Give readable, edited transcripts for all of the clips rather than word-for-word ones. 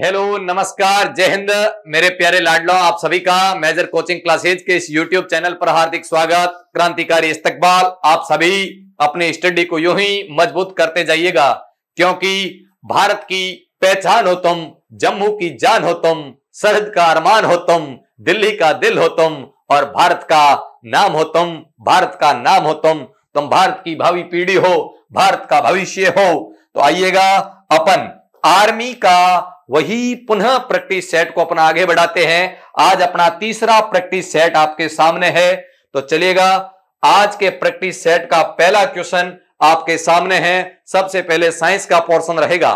Hello, नमस्कार, जय हिंद। मेरे प्यारे लाडलो, आप सभी का मेजर कोचिंग क्लासेज के इस यूट्यूब चैनल पर हार्दिक स्वागत। क्रांतिकारी इस्तकबाल। आप सभी अपनी स्टडी को यूं ही मजबूत करते जाइएगा, क्योंकि भारत की पहचान हो तुम, जम्मू की जान हो तुम, सरहद का अरमान हो तुम, दिल्ली का दिल हो तुम और भारत का नाम हो तुम। भारत का नाम हो तुम भारत की भावी पीढ़ी हो, भारत का भविष्य हो। तो आइएगा, अपन आर्मी का वही पुनः प्रैक्टिस सेट को अपना आगे बढ़ाते हैं। आज अपना तीसरा प्रैक्टिस सेट आपके सामने है। तो चलिएगा, आज के प्रैक्टिस सेट का पहला क्वेश्चन आपके सामने है। सबसे पहले साइंस का पोर्शन रहेगा।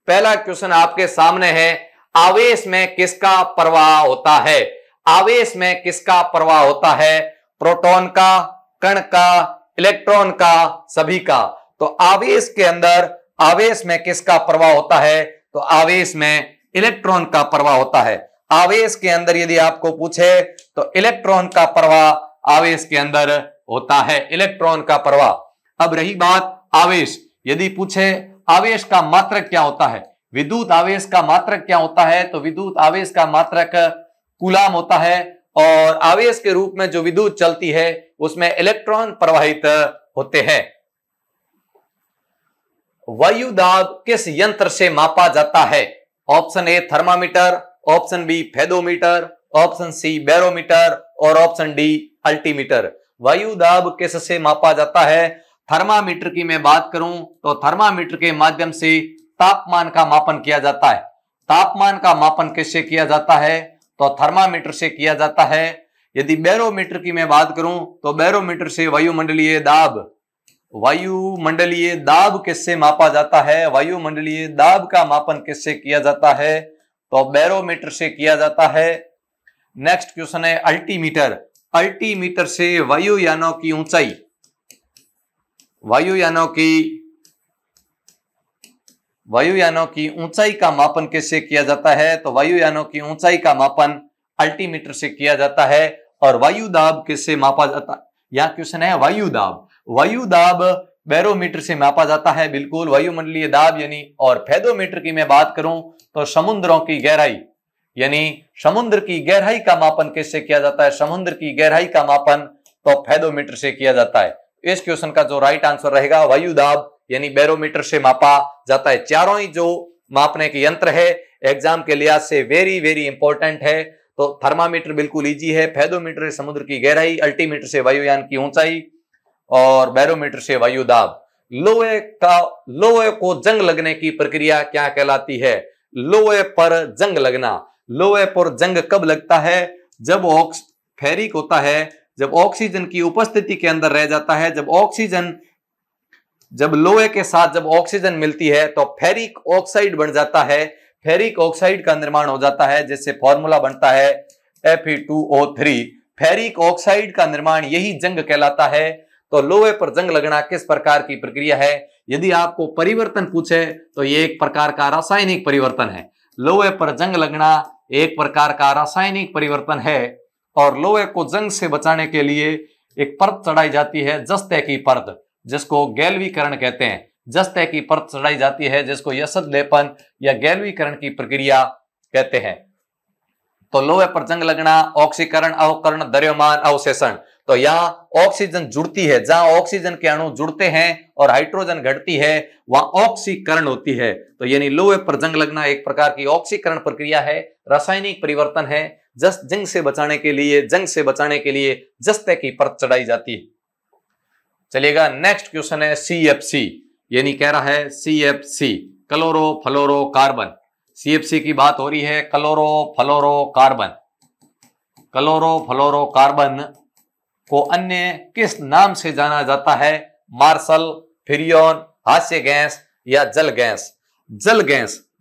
पहला क्वेश्चन आपके सामने है, आवेश में किसका प्रवाह होता है? आवेश में किसका प्रवाह होता है? प्रोटॉन का, कण का, इलेक्ट्रॉन का, सभी का। तो आवेश के अंदर आवेश में किसका प्रवाह होता है? तो आवेश में इलेक्ट्रॉन का प्रवाह होता है। आवेश के अंदर यदि आपको पूछे तो इलेक्ट्रॉन का प्रवाह आवेश के अंदर होता है, इलेक्ट्रॉन का प्रवाह। अब रही बात आवेश, यदि पूछे आवेश का मात्रक क्या होता है, विद्युत आवेश का मात्रक क्या होता है, तो विद्युत आवेश का मात्रक कूलाम होता है। और आवेश के रूप में जो विद्युत चलती है उसमें इलेक्ट्रॉन प्रवाहित होते हैं। वायु दाब किस यंत्र से मापा जाता है? Option A thermometer, option B fathometer, option C barometer और ऑप्शन डी अल्टीमीटर। वायु दाब किससे मापा जाता है? थर्मामीटर की मैं बात करूं तो थर्मामीटर के माध्यम से तापमान का मापन किया जाता है। तापमान का मापन किससे किया जाता है? तो थर्मामीटर से किया जाता है। यदि बैरोमीटर की मैं बात करूं तो बैरोमीटर से वायुमंडलीय दाब किससे मापा जाता है? वायुमंडलीय दाब का मापन किससे किया जाता है? तो बैरोमीटर से किया जाता है। नेक्स्ट क्वेश्चन है अल्टीमीटर। अल्टीमीटर से वायुयानों की ऊंचाई, वायुयानों की ऊंचाई का मापन किससे किया जाता है? तो वायुयानों की ऊंचाई का मापन अल्टीमीटर से किया जाता है। और वायु दाब किससे मापा जाता है? यह क्वेश्चन है वायु दाब। वायु दाब बैरोमीटर से मापा जाता है, बिल्कुल, वायुमंडलीय दाब यानी। और फेदोमीटर की मैं बात करूं तो समुद्रों की गहराई, यानी समुद्र की गहराई का मापन किससे किया जाता है? समुद्र की गहराई का मापन तो फेदोमीटर से किया जाता है। इस क्वेश्चन का जो राइट आंसर रहेगा वायु दाब यानी बैरोमीटर से मापा जाता है। चारों ही जो मापने के यंत्र है एग्जाम के लिहाज से वेरी वेरी इंपॉर्टेंट है। तो थर्मामीटर बिल्कुल इजी है, फेदोमीटर से समुद्र की गहराई, अल्टीमीटर से वायुयान की ऊंचाई और बैरोमीटर से वायु दाब। लोहे को जंग लगने की प्रक्रिया क्या कहलाती है? लोहे पर जंग लगना। लोहे पर जंग कब लगता है? जब फेरिक होता है, जब ऑक्सीजन की उपस्थिति के अंदर रह जाता है। जब लोहे के साथ जब ऑक्सीजन मिलती है तो फेरिक ऑक्साइड बन जाता है। फेरिक ऑक्साइड का निर्माण हो जाता है, जिससे फॉर्मूला बनता है Fe2O3। फेरिक ऑक्साइड का निर्माण, यही जंग कहलाता है। तो लोहे पर जंग लगना किस प्रकार की प्रक्रिया है? यदि आपको परिवर्तन पूछे तो ये एक प्रकार का रासायनिक परिवर्तन है। लोहे पर जंग लगना एक प्रकार का रासायनिक परिवर्तन है। और लोहे को जंग से बचाने के लिए एक परत चढ़ाई जाती है, जस्ते की परत, जिसको गैल्वीकरण कहते हैं। जस्ते की परत चढ़ाई जाती है, जिसको यसद लेपन या गैल्वीकरण की प्रक्रिया कहते हैं। तो लोहे पर जंग लगना, ऑक्सीकरण, अवकरण, द्रव्यमान, अवशेषण। तो यहाँ ऑक्सीजन जुड़ती है, जहां ऑक्सीजन के अणु जुड़ते हैं और हाइड्रोजन घटती है वहां ऑक्सीकरण होती है। तो यानी लोहे पर जंग लगना एक प्रकार की ऑक्सीकरण प्रक्रिया है, रासायनिक परिवर्तन है। जंग से बचाने के लिए जस्ते की परत चढ़ाई जाती है। चलिएगा, नेक्स्ट क्वेश्चन है CFC, यानी कह रहा है CFC, क्लोरोफ्लोरोकार्बन। CFC की बात हो रही है, क्लोरोफ्लोरोकार्बन। क्लोरोफ्लोरोकार्बन को अन्य किस नाम से जाना जाता है? मार्शल, फ्रियोन, हास्य गैस या जल गैस?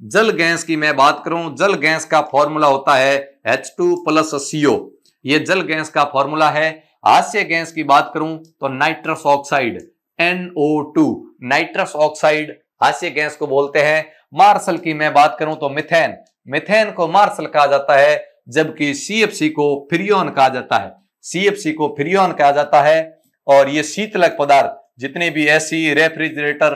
जल गैस की मैं बात करूं, जल गैस का फॉर्मूला होता है H2+CO। ये जल गैस का फॉर्मूला है। हास्य गैस की बात करूं तो nitrous oxide, NO2, nitrous oxide हास्य गैस को बोलते हैं। मार्शल की मैं बात करूं तो मिथेन को मार्शल कहा जाता है, जबकि CFC को फ्रियोन कहा जाता है। CFC को फ्रियोन कहा जाता है। और ये शीतलक पदार्थ, जितने भी एसी, रेफ्रिजरेटर,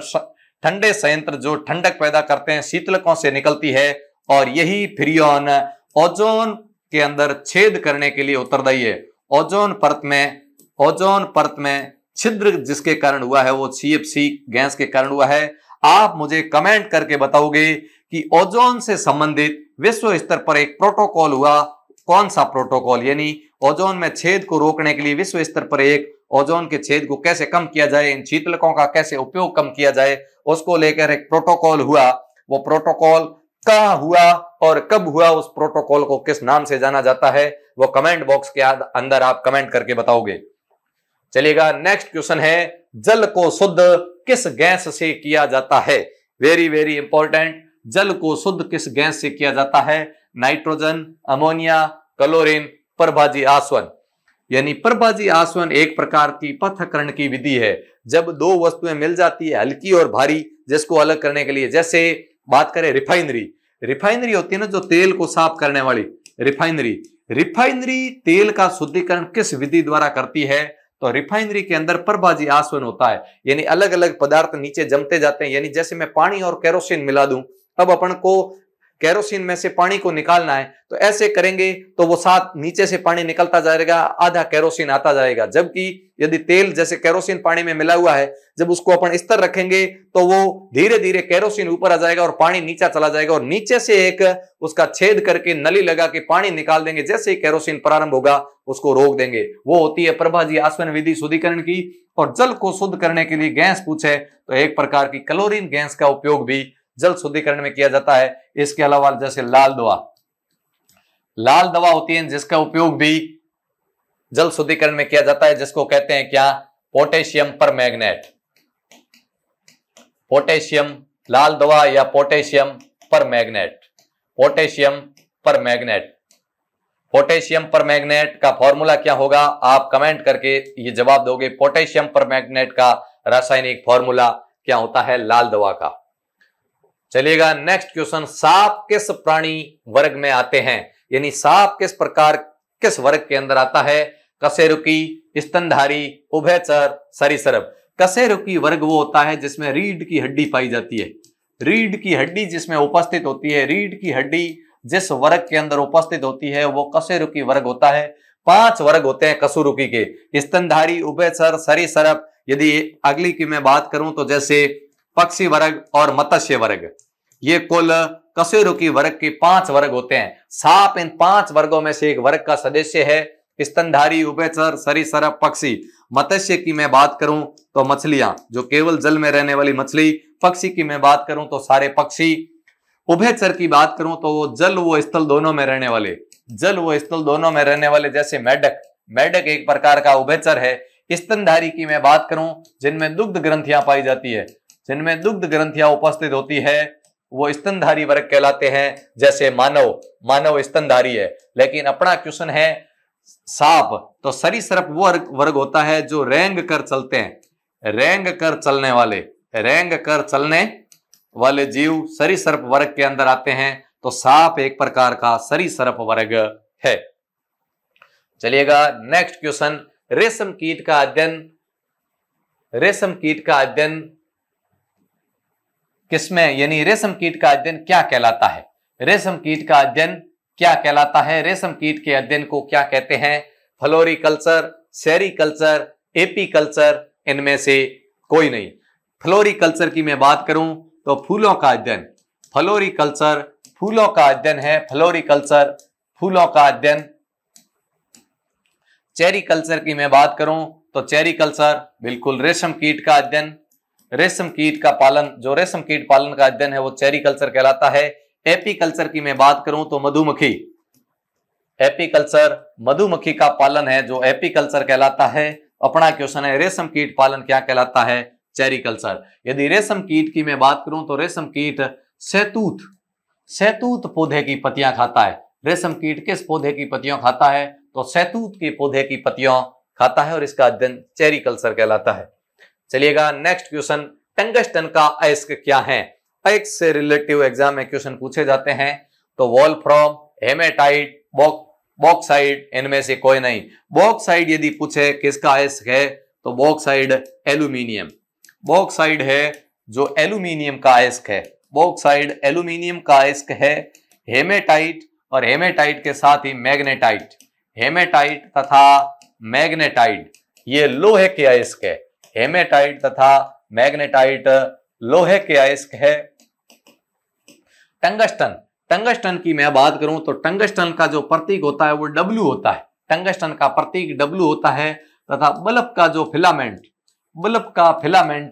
ठंडे संयंत्र जो ठंडक पैदा करते हैं, शीतलकों से निकलती है, और यही फ्रियोन ओजोन के अंदर छेद करने के लिए उत्तरदायी है। ओजोन परत में छिद्र जिसके कारण हुआ है वो CFC गैस के कारण हुआ है। आप मुझे कमेंट करके बताओगे कि ओजोन से संबंधित विश्व स्तर पर एक प्रोटोकॉल हुआ, कौन सा प्रोटोकॉल, यानी ओजोन में छेद को रोकने के लिए विश्व स्तर पर एक ओजोन के छेद को कैसे कम किया जाए, इन शीतलकों का कैसे उपयोग कम किया जाए, उसको लेकर एक प्रोटोकॉल हुआ। वो प्रोटोकॉल कहाँ हुआ और कब हुआ, उस प्रोटोकॉल को किस नाम से जाना जाता है, वो कमेंट बॉक्स के अंदर आप कमेंट करके बताओगे। चलिएगा, नेक्स्ट क्वेश्चन है, जल को शुद्ध किस गैस से किया जाता है? Very very important. जल को शुद्ध किस गैस से किया जाता है? नाइट्रोजन, अमोनिया, क्लोरीन, प्रभाजी आसवन। यानी प्रभाजी आसवन एक प्रकार की पृथक्करण की विधि है। जब दो वस्तुएं मिल जाती है हल्की और भारी, जिसको अलग करने के लिए, जैसे बात करें रिफाइनरी होती है ना, जो तेल को साफ करने वाली रिफाइनरी तेल का शुद्धिकरण किस विधि द्वारा करती है? तो रिफाइनरी के अंदर प्रभाजी आसवन होता है, यानी अलग अलग पदार्थ नीचे जमते जाते हैं। यानी जैसे मैं पानी और केरोसिन मिला दूं, अब अपन को केरोसिन में से पानी को निकालना है, तो ऐसे करेंगे तो वो साथ नीचे से पानी निकलता जाएगा, आधा केरोसिन आता जाएगा। जबकि यदि तेल जैसे केरोसिन पानी में मिला हुआ है, जब उसको अपन इस तरह रखेंगे तो वो धीरे धीरे केरोसिन ऊपर आ जाएगा और पानी नीचे चला जाएगा, और नीचे से एक उसका छेद करके नली लगा के पानी निकाल देंगे। जैसे ही केरोसिन प्रारंभ होगा उसको रोक देंगे। वो होती है प्रभाजी आसवन विधि शुद्धिकरण की। और जल को शुद्ध करने के लिए गैस पूछे तो एक प्रकार की क्लोरीन गैस का उपयोग भी जल शुद्धिकरण में किया जाता है। इसके अलावा जैसे लाल दवा होती है, जिसका उपयोग भी जल शुद्धिकरण में किया जाता है, जिसको कहते हैं क्या? Potassium permanganate. पोटेशियम लाल दवा या पोटेशियम परमैंगनेट। पोटेशियम परमैंगनेट का फॉर्मूला क्या होगा? आप कमेंट करके ये जवाब दोगे। पोटेशियम परमैंगनेट का रासायनिक फॉर्मूला क्या होता है लाल दवा का? चलिएगा, नेक्स्ट क्वेश्चन, सांप किस प्राणी वर्ग में आते हैं? यानी सांप किस वर्ग के अंदर आता है? कशेरुकी, स्तनधारी, उभयचर, सरीसृप। कशेरुकी वर्ग वो होता है जिसमें रीढ़ की हड्डी पाई जाती है। रीढ़ की हड्डी जिसमें उपस्थित होती है, रीढ़ की हड्डी जिस वर्ग के अंदर उपस्थित होती है वो कशेरुकी वर्ग होता है। 5 वर्ग होते हैं कशेरुकी के, स्तनधारी, उभयचर, सरीसृप। यदि अगली की मैं बात करूं तो जैसे पक्षी वर्ग और मत्स्य वर्ग, ये कुल कशेरुकी वर्ग के 5 वर्ग होते हैं। सांप इन 5 वर्गों में से एक वर्ग का सदस्य है। स्तनधारी, उभयचर, सरीसृप, पक्षी। मत्स्य की मैं बात करूं तो मछलियां, जो केवल जल में रहने वाली मछली। पक्षी की मैं बात करूं तो सारे पक्षी। उभयचर की बात करूं तो वो जल व स्थल दोनों में रहने वाले, जैसे मेढक एक प्रकार का उभयचर है। स्तनधारी की मैं बात करूं जिनमें दुग्ध ग्रंथियां पाई जाती है, जिनमें दुग्ध ग्रंथियां उपस्थित होती है, वो स्तनधारी वर्ग कहलाते हैं। जैसे मानव स्तनधारी है। लेकिन अपना क्वेश्चन है सांप, तो सरीसृप वो वर्ग होता है जो रेंग कर चलते हैं, रेंग कर चलने वाले जीव सरीसृप वर्ग के अंदर आते हैं। तो सांप एक प्रकार का सरीसृप वर्ग है। चलिएगा, नेक्स्ट क्वेश्चन, रेशम कीट का अध्ययन किसमें, यानी रेशम कीट का अध्ययन क्या कहलाता है? रेशम कीट का अध्ययन क्या कहलाता है? रेशम कीट के अध्ययन को क्या कहते हैं? फ्लोरिकल्चर, सेरिकल्चर, एपीकल्चर, इनमें से कोई नहीं। फ्लोरिकल्चर की मैं बात करूं तो फूलों का अध्ययन, फ्लोरिकल्चर फूलों का अध्ययन है। फ्लोरिकल्चर फूलों का अध्ययन। चेरिकल्चर की मैं बात करूं तो चेरिकल्चर बिल्कुल रेशम कीट का अध्ययन, रेशम कीट का पालन, जो रेशम कीट पालन का अध्ययन है वो चेरिकल्चर कहलाता है। एपीकल्चर की मैं बात करूं तो मधुमक्खी, एपीकल्चर मधुमक्खी का पालन है जो एपीकल्चर कहलाता है। अपना क्वेश्चन है रेशम कीट पालन क्या कहलाता है? चेरिकल्चर। यदि रेशम कीट की मैं बात करूं तो रेशम कीट सहतूत पौधे की पत्तियां खाता है। रेशम कीट किस पौधे की पत्तियां खाता है? तो सहतूत के पौधे की पत्तियां खाता है और इसका अध्ययन चेरिकल्चर कहलाता है। चलिएगा, नेक्स्ट क्वेश्चन, टंगस्टन का अयस्क क्या है? अयस्क से रिलेटिव एग्जाम में क्वेश्चन पूछे जाते हैं। तो वोल्फ्राम, हेमेटाइट, बॉक्साइड, इनमें से कोई नहीं। बॉक्साइड यदि पूछे किसका अयस्क है तो बॉक्साइड एल्यूमिनियम, बॉक्साइड है जो एल्यूमिनियम का अयस्क है। बॉक्साइड एल्यूमिनियम का अयस्क है। हेमेटाइट और हेमेटाइट के साथ ही मैग्नेटाइट। हेमेटाइट तथा मैग्नेटाइट ये लोहे के अयस्क है। हेमेटाइट तथा मैग्नेटाइट लोहे के अयस्क है। टंगस्टन, टंगस्टन की मैं बात करूं तो टंगस्टन का जो प्रतीक होता है वो W होता है। टंगस्टन का प्रतीक W होता है तथा बल्ब का जो फिलामेंट, बल्ब का फिलामेंट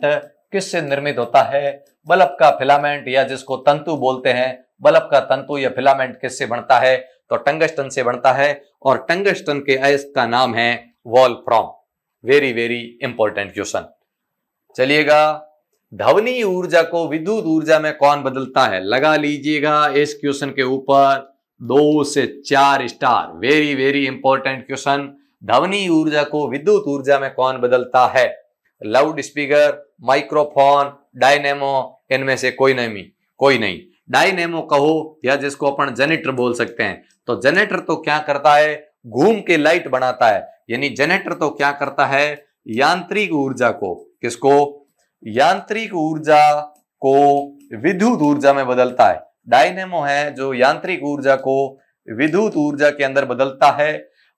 किससे निर्मित होता है? बल्ब का फिलामेंट या जिसको तंतु बोलते हैं, बल्ब का तंतु या फिलामेंट किससे बनता है? तो टंगस्टन से बनता है और टंगस्टन के अयस्क का नाम है Wolfram. Very very important question. चलिएगा, ध्वनि ऊर्जा को विद्युत ऊर्जा में कौन बदलता है? लगा लीजिएगा इस क्वेश्चन के ऊपर 2 से 4 star. Very very important question. ध्वनि ऊर्जा को विद्युत ऊर्जा में कौन बदलता है? लाउड स्पीकर, माइक्रोफोन, डायनेमो, इनमें से कोई नहीं। डायनेमो कहो या जिसको अपन जनरेटर बोल सकते हैं। तो जनरेटर तो क्या करता है? घूम के लाइट बनाता है। यानी जनरेटर तो क्या करता है? यांत्रिक ऊर्जा को, किसको? यांत्रिक ऊर्जा को विद्युत ऊर्जा में बदलता है। डायनेमो है जो यांत्रिक ऊर्जा को विद्युत ऊर्जा के अंदर बदलता है।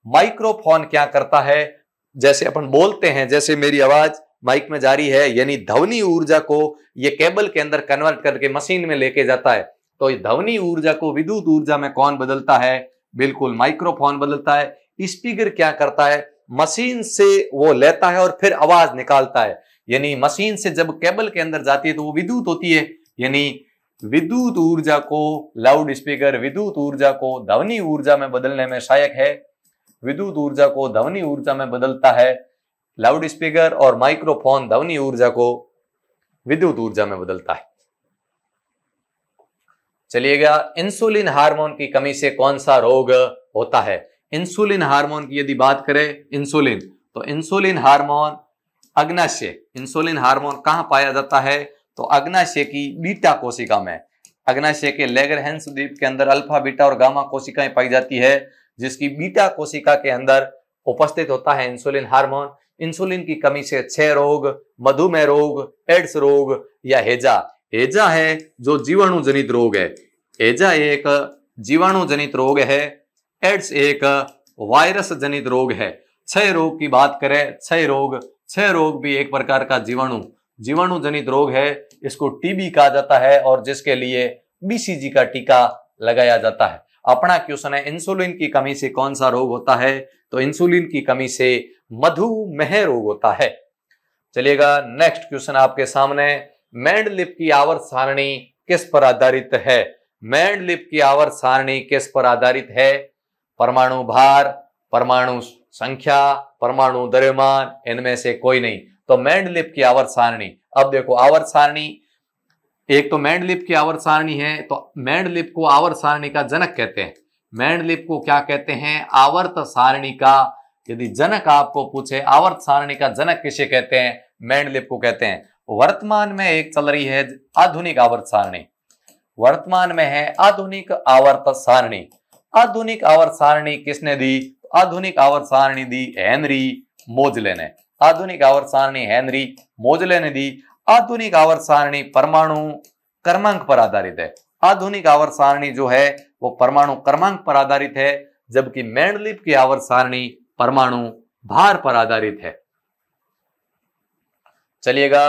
माइक्रोफोन क्या करता है? जैसे अपन बोलते हैं, जैसे मेरी आवाज माइक में जारी है, यानी ध्वनि ऊर्जा को ये केबल के अंदर कन्वर्ट करके मशीन में लेके जाता है। तो ध्वनि ऊर्जा को विद्युत ऊर्जा में कौन बदलता है? बिल्कुल माइक्रोफोन बदलता है। स्पीकर क्या करता है? मशीन से वो लेता है और फिर आवाज निकालता है। यानी मशीन से जब केबल के अंदर जाती है तो वो विद्युत होती है। यानी विद्युत ऊर्जा को लाउड स्पीकर विद्युत ऊर्जा को ध्वनि ऊर्जा में बदलने में सहायक है। विद्युत ऊर्जा को ध्वनि ऊर्जा में बदलता है लाउड स्पीकर, और माइक्रोफोन ध्वनि ऊर्जा को विद्युत ऊर्जा में बदलता है। चलिएगा, इंसुलिन हार्मोन की कमी से कौन सा रोग होता है? इंसुलिन हार्मोन की यदि बात करें, इंसुलिन, तो इंसुलिन हार्मोन अग्नाशय, इंसुलिन हार्मोन कहां पाया जाता है? तो अग्नाशय की बीटा कोशिका में। अग्नाशय के लैंगरहैंस द्वीप के अंदर अल्फा, बीटा और गामा कोशिकाएं पाई जाती है, जिसकी बीटा कोशिका के अंदर उपस्थित होता है इंसुलिन हार्मोन। इंसुलिन की कमी से क्षय रोग, मधुमेह रोग, एड्स रोग या हैजा, हैजा है जो जीवाणु जनित रोग है। हैजा एक जीवाणु जनित रोग है। एड्स एक वायरस जनित रोग है। क्षय रोग की बात करें, क्षय रोग भी एक प्रकार का जीवाणु जनित रोग है। इसको टीबी कहा जाता है और जिसके लिए बीसीजी का टीका लगाया जाता है। अपना क्वेश्चन है, इंसुलिन की कमी से कौन सा रोग होता है? तो इंसुलिन की कमी से मधुमेह रोग होता है। चलिएगा, नेक्स्ट क्वेश्चन आपके सामने, मेंडलिप की आवर्त सारणी किस पर आधारित है? मेंडलिप की आवर्त सारणी किस पर आधारित है? परमाणु भार, परमाणु संख्या, परमाणु द्रव्यमान, इनमें से कोई नहीं। तो मेंडलिप की आवर्त सारणी, अब देखो आवर्त सारणी, एक तो मेंडलिप की आवर्त सारणी है, तो मेंडलिप को आवर्त सारणी का जनक कहते हैं। मेंडलिप को क्या कहते हैं? आवर्त सारणी का, यदि जनक आपको पूछे आवर्त सारणी का जनक किसे कहते हैं? मेंडलिप को कहते हैं। वर्तमान में एक चल रही है आधुनिक आवर्त सारणी, वर्तमान में है आधुनिक आवर्त सारणी। आधुनिक आवर्त सारणी किसने दी? आधुनिक आवर्त सारणी दी हेनरी मोजले ने। आधुनिक आवर्त सारणी हेनरी मोजले ने दी। आधुनिक आवर्त सारणी परमाणु क्रमांक पर आधारित है। आधुनिक आवर्त सारणी जो है वो परमाणु क्रमांक पर आधारित है, जबकि मेंडलिप की आवर्त सारणी परमाणु भार पर आधारित है। चलिएगा,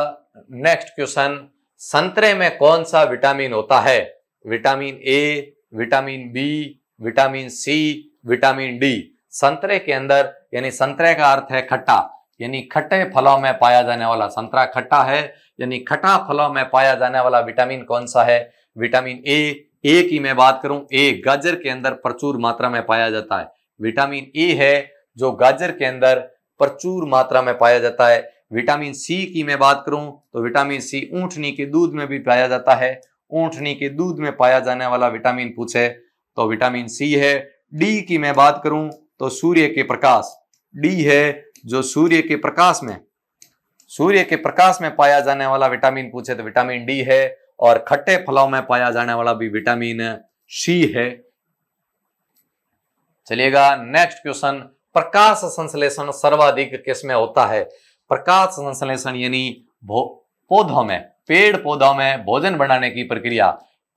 नेक्स्ट क्वेश्चन, संतरे में कौन सा विटामिन होता है? Vitamin A, vitamin B, vitamin C, vitamin D. संतरे के अंदर, यानी संतरे का अर्थ है खट्टा, यानी खट्टे फलों में पाया जाने वाला, संतरा खट्टा है यानी खट्टा फलों में पाया जाने वाला विटामिन कौन सा है? विटामिन ए की मैं बात करूं, ए गाजर के अंदर प्रचुर मात्रा में पाया जाता है। विटामिन ए है जो गाजर के अंदर प्रचुर मात्रा में पाया जाता है। विटामिन सी की मैं बात करूं तो विटामिन सी ऊंटनी के दूध में भी पाया जाता है। ऊंटनी के दूध में पाया जाने वाला विटामिन पूछे तो विटामिन सी है। डी की मैं बात करूं तो सूर्य के प्रकाश, डी है जो सूर्य के प्रकाश में पाया जाने वाला विटामिन पूछे तो विटामिन डी है। और खट्टे फलों में पाया जाने वाला भी विटामिन सी है। चलिएगा, नेक्स्ट क्वेश्चन, प्रकाश संश्लेषण सर्वाधिक किसमें होता है? प्रकाश संश्लेषण यानी पौधों में, पेड़ पौधों में भोजन बनाने की प्रक्रिया,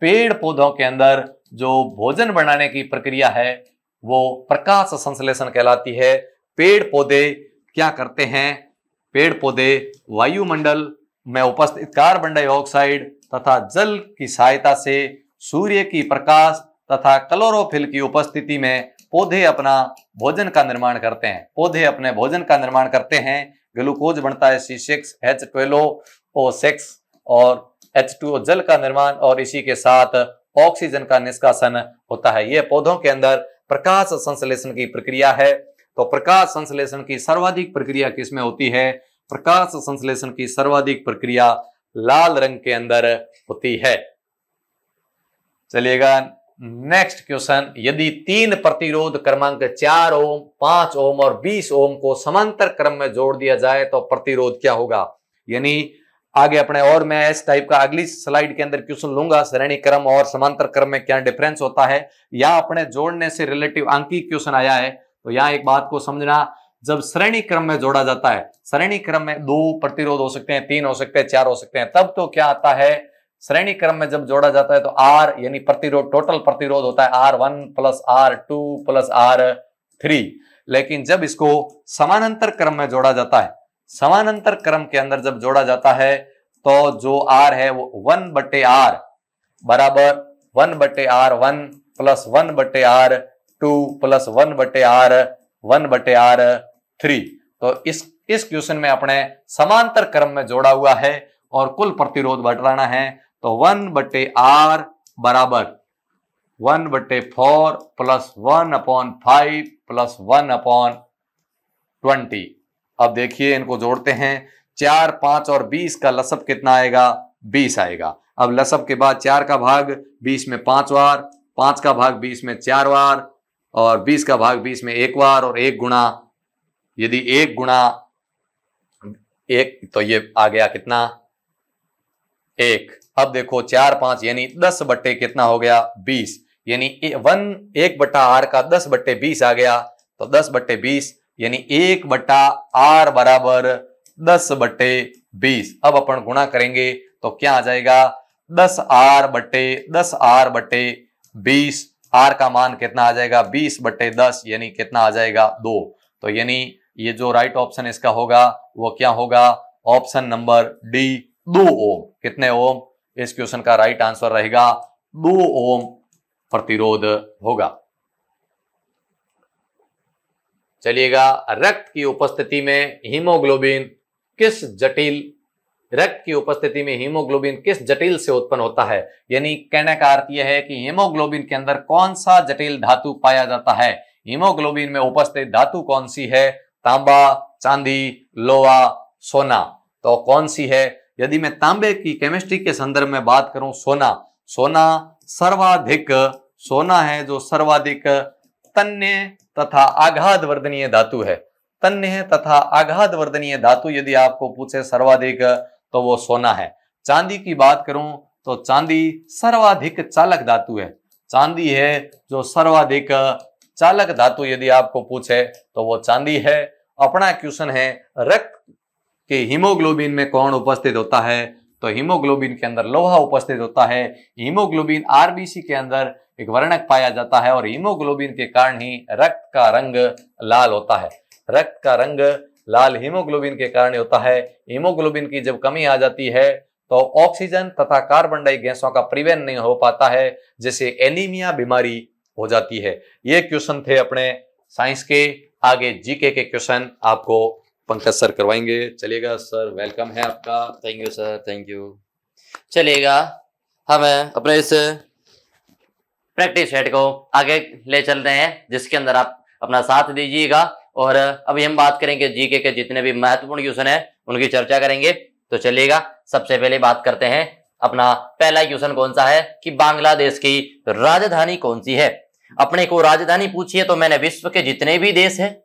पेड़ पौधों के अंदर जो भोजन बनाने की प्रक्रिया है वो प्रकाश संश्लेषण कहलाती है। पेड़ पौधे क्या करते हैं? पेड़ पौधे वायुमंडल में उपस्थित कार्बन डाइऑक्साइड तथा जल की सहायता से सूर्य की प्रकाश तथा क्लोरोफिल की उपस्थिति में पौधे अपना भोजन का निर्माण करते हैं। पौधे अपने भोजन का निर्माण करते हैं। ग्लूकोज बनता है C6H12O6 और H2O जल का निर्माण, और इसी के साथ ऑक्सीजन का निष्कासन होता है। यह पौधों के अंदर प्रकाश संश्लेषण की प्रक्रिया है। तो प्रकाश संश्लेषण की सर्वाधिक प्रक्रिया किसमें होती है? प्रकाश संश्लेषण की सर्वाधिक प्रक्रिया लाल रंग के अंदर होती है। चलिएगा नेक्स्ट क्वेश्चन। यदि 3 प्रतिरोध क्रमांक 4 ओम, 5 ओम और 20 ओम को समांतर क्रम में जोड़ दिया जाए तो प्रतिरोध क्या होगा? यानी आगे अपने और मैं इस टाइप का अगली स्लाइड के अंदर क्वेश्चन लूंगा, श्रेणी क्रम और समांतर क्रम में क्या डिफरेंस होता है। या अपने जोड़ने से रिलेटिव अंकी क्वेश्चन आया है, तो यहाँ एक बात को समझना, जब श्रेणी क्रम में जोड़ा जाता है, श्रेणी क्रम में 2 प्रतिरोध हो सकते हैं, 3 हो सकते हैं, 4 हो सकते हैं, तब तो क्या आता है, श्रेणी क्रम में जब जोड़ा जाता है तो R यानी प्रतिरोध, टोटल प्रतिरोध होता है R1 plus R2 plus R3। लेकिन जब इसको समानांतर क्रम में जोड़ा जाता है, समानांतर क्रम के अंदर जब जोड़ा जाता है तो जो R है वो 1/R बराबर 1/R1 plus 1/R2 plus 1/R3। तो इस क्वेश्चन में अपने समांतर क्रम में जोड़ा हुआ है और कुल प्रतिरोध बताना है, तो 1/R बराबर 1/4 प्लस 1/5 प्लस 1/20। अब देखिए इनको जोड़ते हैं, 4, 5 और 20 का लसब कितना आएगा? 20 आएगा। अब लसब के बाद 4 का भाग 20 में 5 बार, 5 का भाग 20 में 4 बार और 20 का भाग 20 में 1 बार और 1 गुणा, यदि 1 गुणा 1 तो ये आ गया कितना? 1। अब देखो 4, 5 यानी 10 बट्टे कितना हो गया? 20। यानी 1/R का 10/20 आ गया, तो 10/20 यानी 1/R बराबर 10/20। अब अपन गुणा करेंगे तो क्या आ जाएगा? 10R/20। R का मान कितना आ जाएगा? 20/10 यानी कितना आ जाएगा? 2। तो यानी ये जो राइट ऑप्शन इसका होगा वो क्या होगा? ऑप्शन नंबर डी, 2 ओम। कितने ओम? इस क्वेश्चन का राइट आंसर रहेगा 2 ओम प्रतिरोध होगा। चलिएगा, रक्त की उपस्थिति में हीमोग्लोबिन किस जटिल से उत्पन्न होता है? यानी कहने का अर्थ यह है कि हीमोग्लोबिन के अंदर कौन सा जटिल धातु पाया जाता है? हीमोग्लोबिन में उपस्थित धातु कौन सी है? तांबा, चांदी, लोहा, सोना। तो कौन सी है? यदि मैं तांबे की केमिस्ट्री के संदर्भ में बात करूं, सोना है जो सर्वाधिक तन्य तथा आघात वर्धनीय धातु है। तन्य तथा आघात वर्धनीय धातु यदि आपको पूछे सर्वाधिक, तो वो सोना है। चांदी की बात करूं तो चांदी सर्वाधिक चालक धातु है। चांदी है जो सर्वाधिक चालक धातु यदि आपको पूछे तो वो चांदी है। अपना क्वेश्चन है, रक्त के हीमोग्लोबिन में कौन उपस्थित होता है? तो हीमोग्लोबिन के अंदर लोहा उपस्थित होता है। हीमोग्लोबिन आरबीसी के अंदर एक वर्णक पाया जाता है और हीमोग्लोबिन के कारण ही रक्त का रंग लाल होता है। रक्त का रंग लाल हीमोग्लोबिन के कारण होता है। हीमोग्लोबिन की जब कमी आ जाती है तो ऑक्सीजन तथा कार्बन डाई गैसों का परिवहन नहीं हो पाता है, जिससे एनीमिया बीमारी हो जाती है। ये क्वेश्चन थे अपने साइंस के। आगे जीके के क्वेश्चन आपको पंकज सर करवाएंगे। चलिएगा सर, वेलकम है आपका। Thank you sir, thank you. चलिएगा, हम अपने इस प्रैक्टिस सेट को आगे ले चल रहे हैं, जिसके अंदर आप अपना साथ दीजिएगा। और अभी हम बात करेंगे जीके के जितने भी महत्वपूर्ण क्वेश्चन है उनकी चर्चा करेंगे। तो चलिएगा, सबसे पहले बात करते हैं अपना पहला क्वेश्चन कौन सा है कि बांग्लादेश की राजधानी कौन सी है। अपने को राजधानी पूछी है तो मैंने विश्व के जितने भी देश है,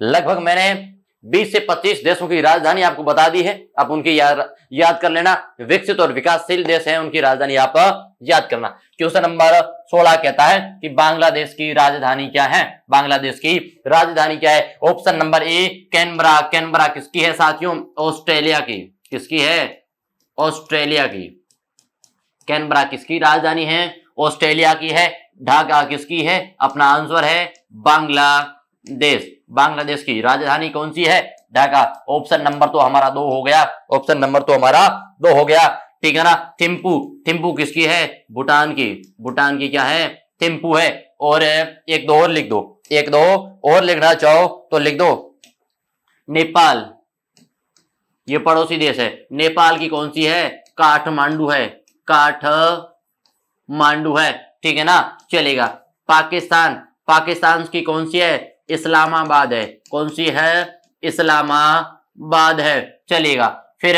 लगभग मैंने 20 से 25 देशों की राजधानी आपको बता दी है। आप उनकी याद कर लेना। विकसित और विकासशील देश हैं, उनकी राजधानी आप याद करना। क्वेश्चन नंबर 16 कहता है कि बांग्लादेश की राजधानी क्या है। बांग्लादेश की राजधानी क्या है? Option number A Canberra. Canberra किसकी है साथियों? ऑस्ट्रेलिया की। किसकी है? ऑस्ट्रेलिया की। कैनबरा किसकी राजधानी है? ऑस्ट्रेलिया की है। ढाका किसकी है? अपना आंसर है बांग्लादेश। बांग्लादेश की राजधानी कौन सी है? ढाका। ऑप्शन नंबर तो हमारा 2 हो गया, ऑप्शन नंबर तो हमारा 2 हो गया, ठीक है ना। थिम्पू, थिम्पू किसकी है? भूटान की। भूटान की क्या है? थिम्पू है। और एक दो और लिख दो, एक दो और लिखना चाहो तो लिख दो। नेपाल, ये पड़ोसी देश है। नेपाल की कौन सी है? काठमांडू है, काठमांडू है, ठीक है ना, चलेगा। पाकिस्तान, पाकिस्तान की कौन सी है? इस्लामाबाद है। कौन सी है? इस्लामाबाद है, चलेगा। फिर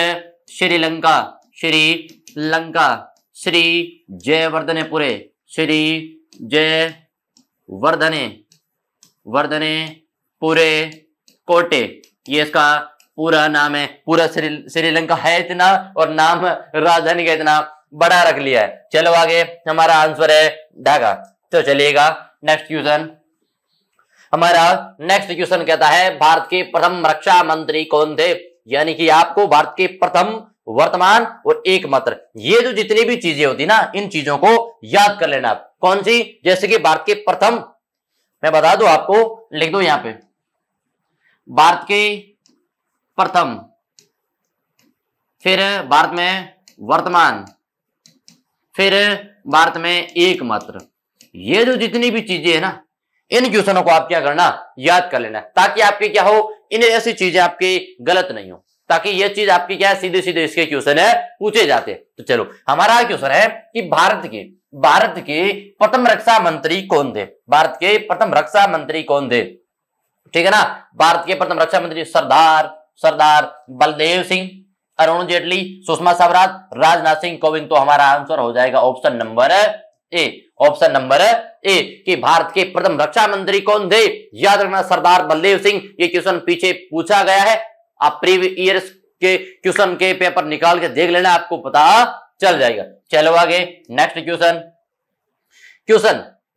श्रीलंका, श्रीलंका, श्री जयवर्धनेपुरे, श्री जयवर्धने वर्धनेपुरे कोटे, ये इसका पूरा नाम है। पूरा श्रीलंका है इतना और नाम राजधानी का इतना बड़ा रख लिया है। चलो आगे, हमारा आंसर है ढाका। तो चलिएगा नेक्स्ट क्वेश्चन। हमारा नेक्स्ट क्वेश्चन कहता है भारत के प्रथम रक्षा मंत्री कौन थे? यानी कि आपको भारत के प्रथम, वर्तमान और एकमात्र, ये जो जितनी भी चीजें होती ना, इन चीजों को याद कर लेना। कौन सी? जैसे कि भारत के प्रथम, मैं बता दूं आपको, लिख दो यहां पे, भारत के प्रथम, फिर भारत में वर्तमान, फिर भारत में एकमात्र। ये जो जितनी भी चीजें है ना, इन क्वेश्चनों को आप क्या करना? याद कर लेना, ताकि आपके क्या हो, इन ऐसी चीजें आपकी गलत नहीं हो, ताकि ये चीज आपकी क्या है, सीधे सीधे इसके क्वेश्चन है पूछे जाते। तो चलो, हमारा क्वेश्चन है कि भारत के प्रथम रक्षा मंत्री कौन थे? भारत के प्रथम रक्षा मंत्री कौन थे? ठीक है ना। भारत के प्रथम रक्षा मंत्री सरदार बलदेव सिंह, अरुण जेटली, सुषमा स्वराज, राजनाथ सिंह कोविंद। तो हमारा आंसर हो जाएगा option number A, option number A कि भारत के प्रथम रक्षा मंत्री कौन थे? याद रखना, सरदार बलदेव सिंह। ये क्वेश्चन पीछे पूछा गया है, आप प्रीवियस ईयर्स के क्वेश्चन के पेपर निकाल के देख लेना, आपको पता चल जाएगा। चलो आगे, next question,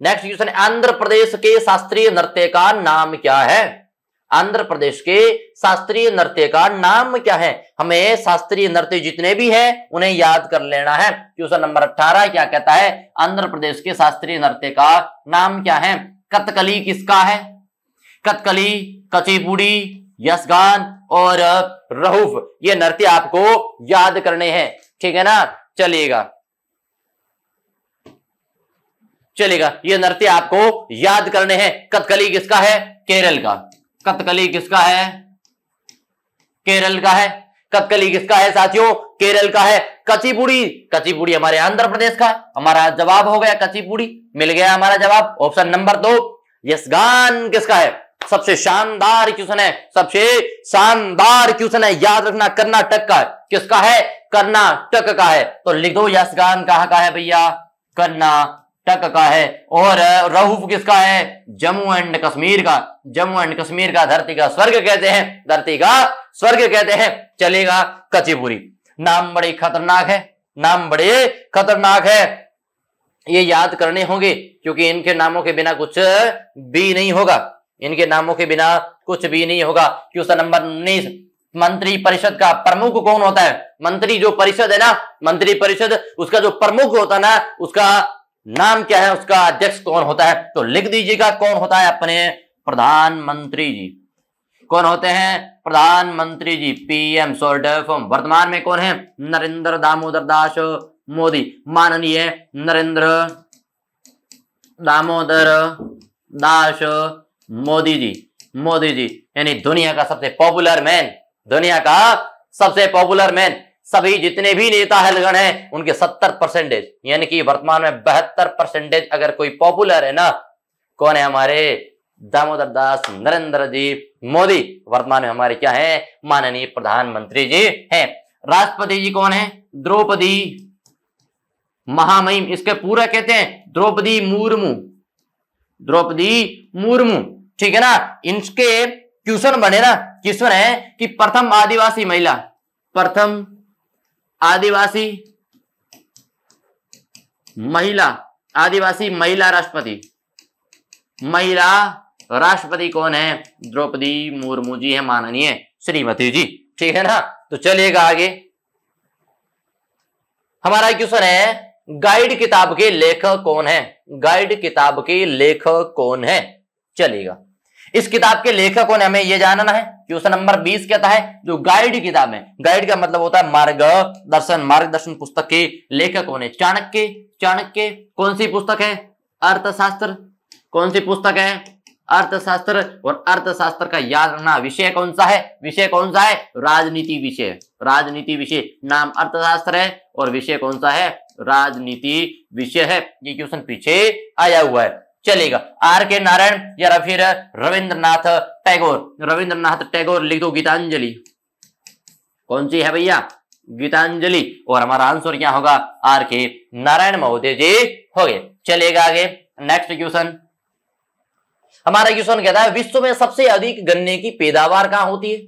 next question, Andhra Pradesh के शास्त्रीय नृत्य का नाम क्या है? आंध्र प्रदेश के शास्त्रीय नृत्य का नाम क्या है? हमें शास्त्रीय नृत्य जितने भी हैं उन्हें याद कर लेना है। क्वेश्चन नंबर 18 क्या कहता है? आंध्र प्रदेश के शास्त्रीय नृत्य का नाम क्या है? कथकली किसका है? कथकली, कुचिपुड़ी, यक्षगान और रहूफ, ये नृत्य आपको याद करने हैं, ठीक है ना। चलेगा, ये नृत्य आपको याद करने हैं। कथकली किसका है? केरल का। कथकली किसका है? केरल का है। कथकली किसका है साथियों? केरल का है। कुचिपुड़ी हमारे आंध्र प्रदेश का। हमारा जवाब हो गया कुचिपुड़ी, मिल गया हमारा जवाब, ऑप्शन नंबर 2। यक्षगान किसका है? सबसे शानदार क्वेश्चन है, सबसे शानदार क्वेश्चन है, याद रखना, कर्नाटक का है। किसका है? कर्नाटक का है। तो लिख दो, यक्षगान कहां का है भैया? कर्नाटक का है। और रहूफ किसका है? जम्मू एंड कश्मीर का। जम्मू एंड कश्मीर का धरती का स्वर्ग कहते हैं, धरती का स्वर्ग कहते हैं। चलेगा, कुचिपुड़ी। नाम बड़े खतरनाक है, नाम बड़े खतरनाक है, ये याद करने होंगे, क्योंकि इनके नामों के बिना कुछ भी नहीं होगा, इनके नामों के बिना कुछ भी नहीं होगा। क्वेश्चन नंबर 19, मंत्री परिषद का प्रमुख कौन होता है? मंत्री जो परिषद है ना, मंत्री परिषद, उसका जो प्रमुख होता है ना, उसका नाम क्या है? उसका अध्यक्ष कौन होता है? तो लिख दीजिएगा, कौन होता है? अपने प्रधानमंत्री जी। कौन होते हैं? प्रधानमंत्री जी, पीएम, शॉर्ट फॉर्म। वर्तमान में कौन है? नरेंद्र दामोदर दास मोदी, माननीय नरेंद्र दामोदर दास मोदी जी। मोदी जी यानी दुनिया का सबसे पॉपुलर मैन, दुनिया का सबसे पॉपुलर मैन। सभी जितने भी नेता हलगण हैं उनके 70%, यानी कि वर्तमान में 72% अगर कोई पॉपुलर है ना, कौन है? हमारे दामोदर दास नरेंद्र जी मोदी वर्तमान में हमारे क्या है? माननीय प्रधानमंत्री जी हैं। राष्ट्रपति जी कौन है? द्रौपदी महामहिम, इसके पूरा कहते हैं द्रौपदी मुर्मू, द्रौपदी मुर्मू, ठीक है ना। इनके क्वेश्चन बने ना, क्वेश्चन है कि प्रथम आदिवासी महिला, प्रथम आदिवासी महिला, आदिवासी महिला राष्ट्रपति, महिला राष्ट्रपति कौन है? द्रौपदी मुर्मू जी है, माननीय श्रीमती जी, ठीक है ना। तो चलिएगा आगे, हमारा क्वेश्चन है गाइड किताब के लेखक कौन है? गाइड किताब के लेखक कौन है? चलेगा, इस किताब के लेखक कौन है हमें यह जानना है। क्वेश्चन नंबर 20 कहता है जो गाइड किताब है, गाइड का मतलब होता है मार्गदर्शन, मार्गदर्शन पुस्तक के लेखक कौन है? चाणक्य। चाणक्य कौन सी पुस्तक है? अर्थशास्त्र। कौन सी पुस्तक है? अर्थशास्त्र। और अर्थशास्त्र का याद रखना विषय कौन सा है? विषय कौन सा है? राजनीति विषय। राजनीति विषय, नाम अर्थशास्त्र है और विषय कौन सा है? राजनीति विषय है। ये क्वेश्चन पीछे आया हुआ है। चलेगा, आर के नारायण या फिर रविंद्रनाथ टैगोर। रविंद्रनाथ टैगोर लिख दो गीतांजलि। कौन सी है भैया? गीतांजलि। और हमारा आंसर क्या होगा? आर के नारायण महोदय जी हो गए। चलेगा आगे, नेक्स्ट क्वेश्चन। हमारा क्वेश्चन कहता है विश्व में सबसे अधिक गन्ने की पैदावार कहां होती है?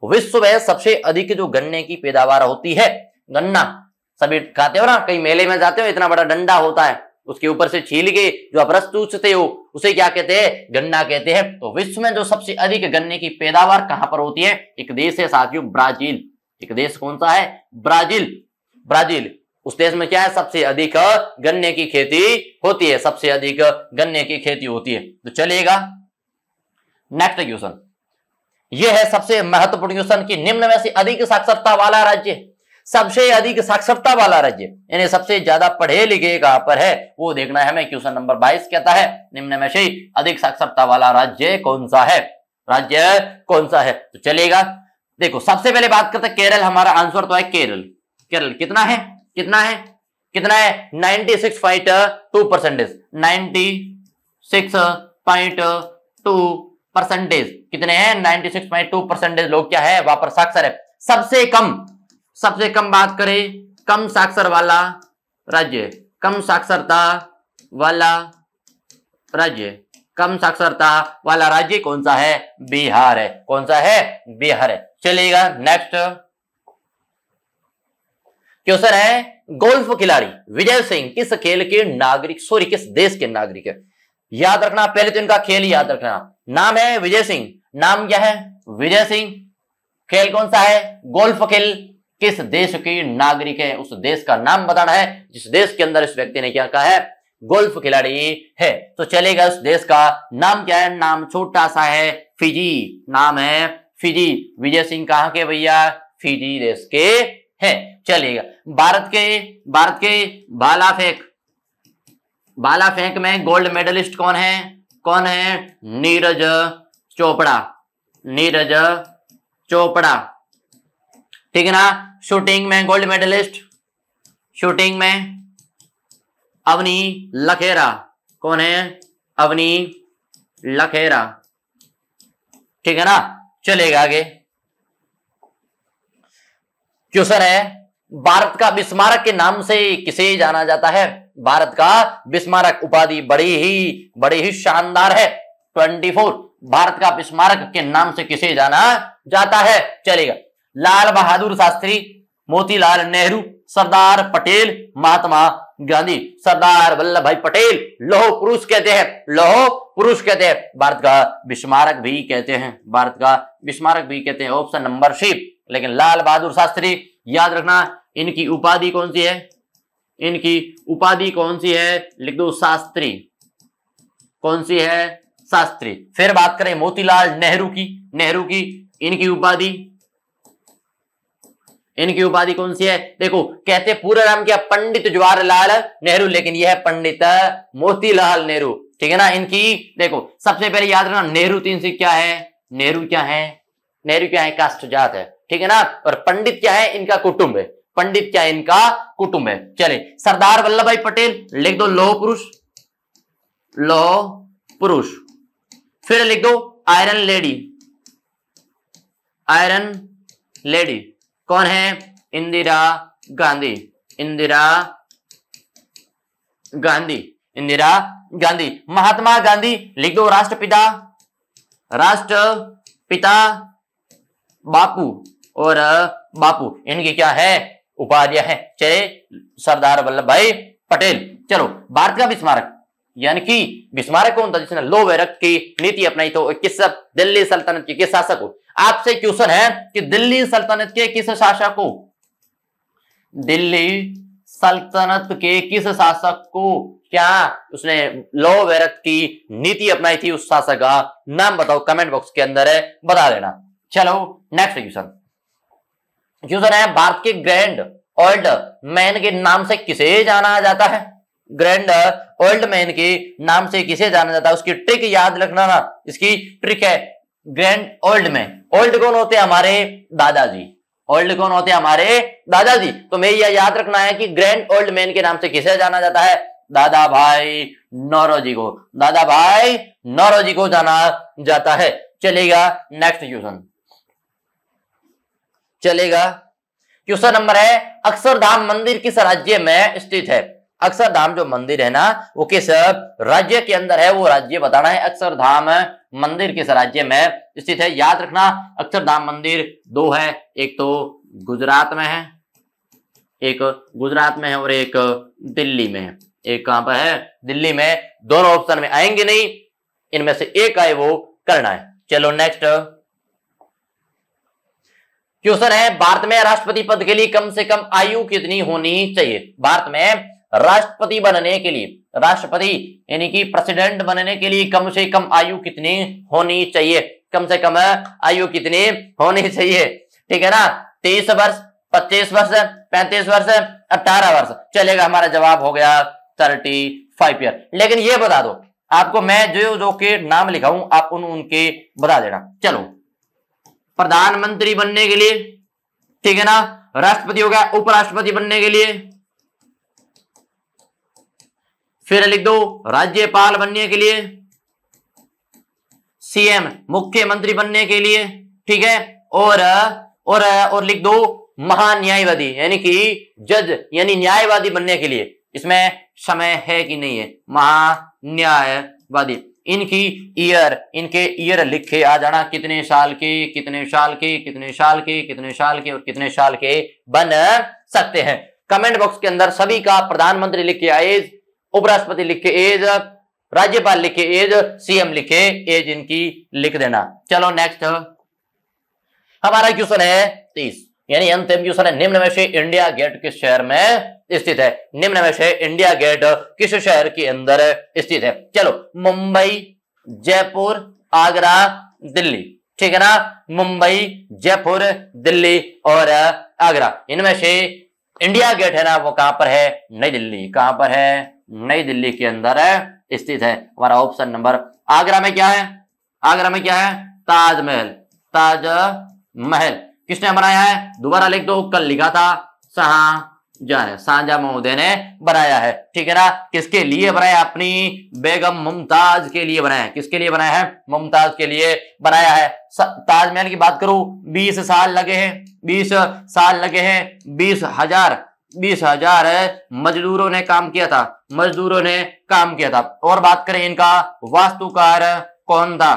विश्व में सबसे अधिक जो गन्ने की पैदावार होती है, गन्ना सभी खाते हो ना, कहीं मेले में जाते हो, इतना बड़ा डंडा होता है, उसके ऊपर से छील के जो आप रस चूसते हो उसे क्या कहते हैं? गन्ना कहते हैं। तो विश्व में जो सबसे अधिक गन्ने की पैदावार कहां पर होती है? एक देश है साथियों, ब्राजील। एक देश कौन सा है? ब्राजील। ब्राजील, उस देश में क्या है? सबसे अधिक गन्ने की खेती होती है, सबसे अधिक गन्ने की खेती होती है। तो चलेगा, नेक्स्ट क्वेश्चन। यह है सबसे महत्वपूर्ण क्वेश्चन कि निम्न में से अधिक साक्षरता वाला राज्य, सबसे अधिक साक्षरता वाला राज्य यानी सबसे ज्यादा पढ़े लिखे कहां पर है वो देखना है हमें। क्वेश्चन नंबर 22 कहता है निम्न में से अधिक साक्षरता वाला राज्य कौन सा है? राज्य कौन सा है? तो चलेगा, देखो सबसे पहले बात करते हैं केरल। हमारा आंसर तो है केरल। केरल कितना है? कितना है? कितना है? 96.2%। 96.2%। कितने हैं? 96.2% लोग क्या है? वहां पर साक्षर है। सबसे कम बात करें, कम साक्षर वाला राज्य, कम साक्षरता वाला राज्य, कम साक्षरता वाला राज्य कौन सा है? बिहार है। कौन सा है? बिहार है। चलेगा, नेक्स्ट क्वेश्चन है गोल्फ खिलाड़ी विजय सिंह किस खेल के नागरिक, सॉरी किस देश के नागरिक है? याद रखना, पहले तो इनका खेल याद रखना। नाम है विजय सिंह। नाम क्या है? विजय सिंह। खेल कौन सा है? गोल्फ खेल। किस देश के नागरिक है? उस देश का नाम बताना है जिस देश के अंदर इस व्यक्ति ने क्या कहा है? गोल्फ खिलाड़ी है। तो चलेगा, उस देश का नाम क्या है? नाम छोटा सा है, फिजी। नाम है फिजी। विजय सिंह कहां के भैया? फिजी देश के हैं। चलेगा, भारत के भाला फेंक में गोल्ड मेडलिस्ट कौन है? कौन है? नीरज चोपड़ा। नीरज चोपड़ा, ठीक है ना। शूटिंग में गोल्ड मेडलिस्ट, शूटिंग में अवनी लखेरा। कौन है? अवनी लखेरा, ठीक है ना। चलेगा आगे, क्वेश्चन है भारत का बिस्मारक के नाम से किसे जाना जाता है? भारत का बिस्मारक उपाधि बड़ी ही शानदार है। 24 भारत का बिस्मारक के नाम से किसे जाना जाता है? चलेगा, लाल बहादुर शास्त्री, मोतीलाल नेहरू, सरदार पटेल, महात्मा गांधी। सरदार वल्लभ भाई पटेल लौह पुरुष कहते हैं, लौह पुरुष कहते हैं। भारत का बिस्मारक भी कहते हैं, भारत का बिस्मारक भी कहते हैं। Option number C. लेकिन लाल बहादुर शास्त्री याद रखना, इनकी उपाधि कौन सी है? इनकी उपाधि कौन सी है? लिख दो शास्त्री। कौन सी है? शास्त्री। फिर बात करें मोतीलाल नेहरू की इनकी उपाधि कौन सी है? देखो कहते पूरा नाम क्या? पंडित जवाहरलाल नेहरू, लेकिन यह है पंडित मोतीलाल नेहरू, ठीक है ना। इनकी देखो सबसे पहले याद रखना, नेहरू 3 से क्या है? नेहरू क्या है? नेहरू क्या है? कास्ट जात है, ठीक है ना। और पंडित क्या है? इनका कुटुंब है। पंडित क्या है? इनका कुटुंब है। चले, सरदार वल्लभ भाई पटेल लिख दो लौह पुरुष, लौह पुरुष। फिर लिख दो आयरन लेडी, आयरन लेडी कौन है? इंदिरा गांधी, इंदिरा गांधी, इंदिरा गांधी। महात्मा गांधी लिख दो राष्ट्रपिता, राष्ट्रपिता बापू और बापू। इनकी क्या है? उपाधियां हैं। चले, सरदार वल्लभ भाई पटेल। चलो, भारत का बिस्मारक यानी कि बिस्मारक कौन था जिसने लो रक्त की नीति अपनाई? तो किस दिल्ली सल्तनत के किस शासक को? आपसे क्वेश्चन है कि दिल्ली सल्तनत के किस शासक को? दिल्ली सल्तनत के किस शासक को क्या उसने लौ वैरत की नीति अपनाई थी, उस शासक का नाम बताओ, कमेंट बॉक्स के अंदर है, बता देना। चलो नेक्स्ट क्वेश्चन। क्वेश्चन है भारत के ग्रैंड ओल्ड मैन के नाम से किसे जाना जाता है? ग्रैंड ओल्ड मैन के नाम से किसे जाना जाता है? उसकी ट्रिक याद रखना ना, इसकी ट्रिक है ग्रैंड ओल्ड मैन। ओल्ड कौन होते हैं? हमारे दादाजी। ओल्ड कौन होते हैं? हमारे दादाजी। तो मैं यह याद रखना है कि ग्रैंड ओल्ड मैन के नाम से किसे जाना जाता है? दादा भाई नौरोजी को, दादा भाई नौरोजी को जाना जाता है। चलेगा नेक्स्ट क्वेश्चन, चलेगा। क्वेश्चन नंबर है अक्षरधाम मंदिर किस राज्य में स्थित है? अक्षरधाम जो मंदिर है ना वो किस राज्य के अंदर है, वो राज्य बताना है। अक्षरधाम मंदिर किस राज्य में स्थित है? याद रखना अक्षरधाम मंदिर दो है, एक तो गुजरात में है, एक गुजरात में है और एक दिल्ली में है। एक कहां पर है? दिल्ली में। दोनों ऑप्शन में आएंगे नहीं, इनमें से एक आए वो करना है। चलो नेक्स्ट क्वेश्चन है भारत में राष्ट्रपति पद के लिए कम से कम आयु कितनी होनी चाहिए? भारत में राष्ट्रपति बनने के लिए, राष्ट्रपति यानी कि प्रेसिडेंट बनने के लिए कम से कम आयु कितनी होनी चाहिए? कम से कम आयु कितनी होनी चाहिए? ठीक है ना, 30 वर्ष, 25 वर्ष, 35 वर्ष, 18 वर्ष। चलेगा, हमारा जवाब हो गया 35 ईयर। लेकिन ये बता दो आपको, मैं जो के नाम लिखाऊं आप उनके बता देना। चलो, प्रधानमंत्री बनने के लिए, ठीक है ना, राष्ट्रपति हो गया, उपराष्ट्रपति बनने के लिए, फिर लिख दो राज्यपाल बनने के लिए, सीएम मुख्यमंत्री बनने के लिए, ठीक है, और लिख दो महान्यायवादी यानी कि जज यानी न्यायवादी बनने के लिए। इसमें समय है कि नहीं है? महान्यायवादी। इनके ईयर लिखे आ जाना, कितने साल के, कितने साल के, कितने साल के, कितने साल के और कितने साल के बन सकते हैं। कमेंट बॉक्स के अंदर सभी का प्रधानमंत्री लिख के एज, उपराष्ट्रपति लिख के एज, राज्यपाल लिख के एज, सीएम लिखे एज इनकी लिख देना। चलो नेक्स्ट हमारा क्वेश्चन है 30 यानी अंतिम क्वेश्चन है निम्न में से इंडिया गेट किस शहर में स्थित है? निम्न में से इंडिया गेट किस शहर के अंदर स्थित है? चलो, मुंबई, जयपुर, आगरा, दिल्ली, ठीक है ना, मुंबई, जयपुर, दिल्ली और आगरा। इनमें से इंडिया गेट है ना वो कहां पर है? नई दिल्ली। कहां पर है? नई दिल्ली के अंदर स्थित है। हमारा ऑप्शन नंबर, आगरा में क्या है? आगरा में क्या है? ताजमहल। ताजमहल किसने बनाया है? दोबारा लिख दो, कल लिखा था शाहजहां महोदय ने बनाया है, ठीक है ना। किसके लिए बनाया? अपनी बेगम मुमताज के लिए बनाया है। किसके लिए बनाया है? मुमताज के लिए बनाया है। ताजमहल की बात करूं, 20 साल लगे हैं, 20 साल लगे हैं, 20,000 मजदूरों ने काम किया था, मजदूरों ने काम किया था। और बात करें इनका वास्तुकार कौन था?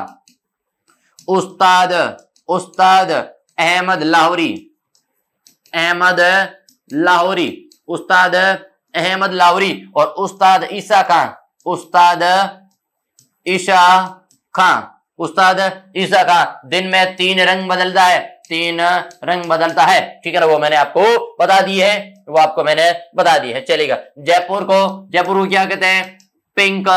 उस्ताद अहमद लाहौरी। अहमद लाहौरी, उस्ताद अहमद लाहौरी और उस्ताद ईसा खान। उस्ताद ईसा खान, उस्ताद ईसा खान। दिन में 3 रंग बदलता है, 3 रंग बदलता है, ठीक है ना, वो मैंने आपको बता दी है, वो आपको मैंने बता दी है। चलेगा, जयपुर को क्या कहते हैं? Pink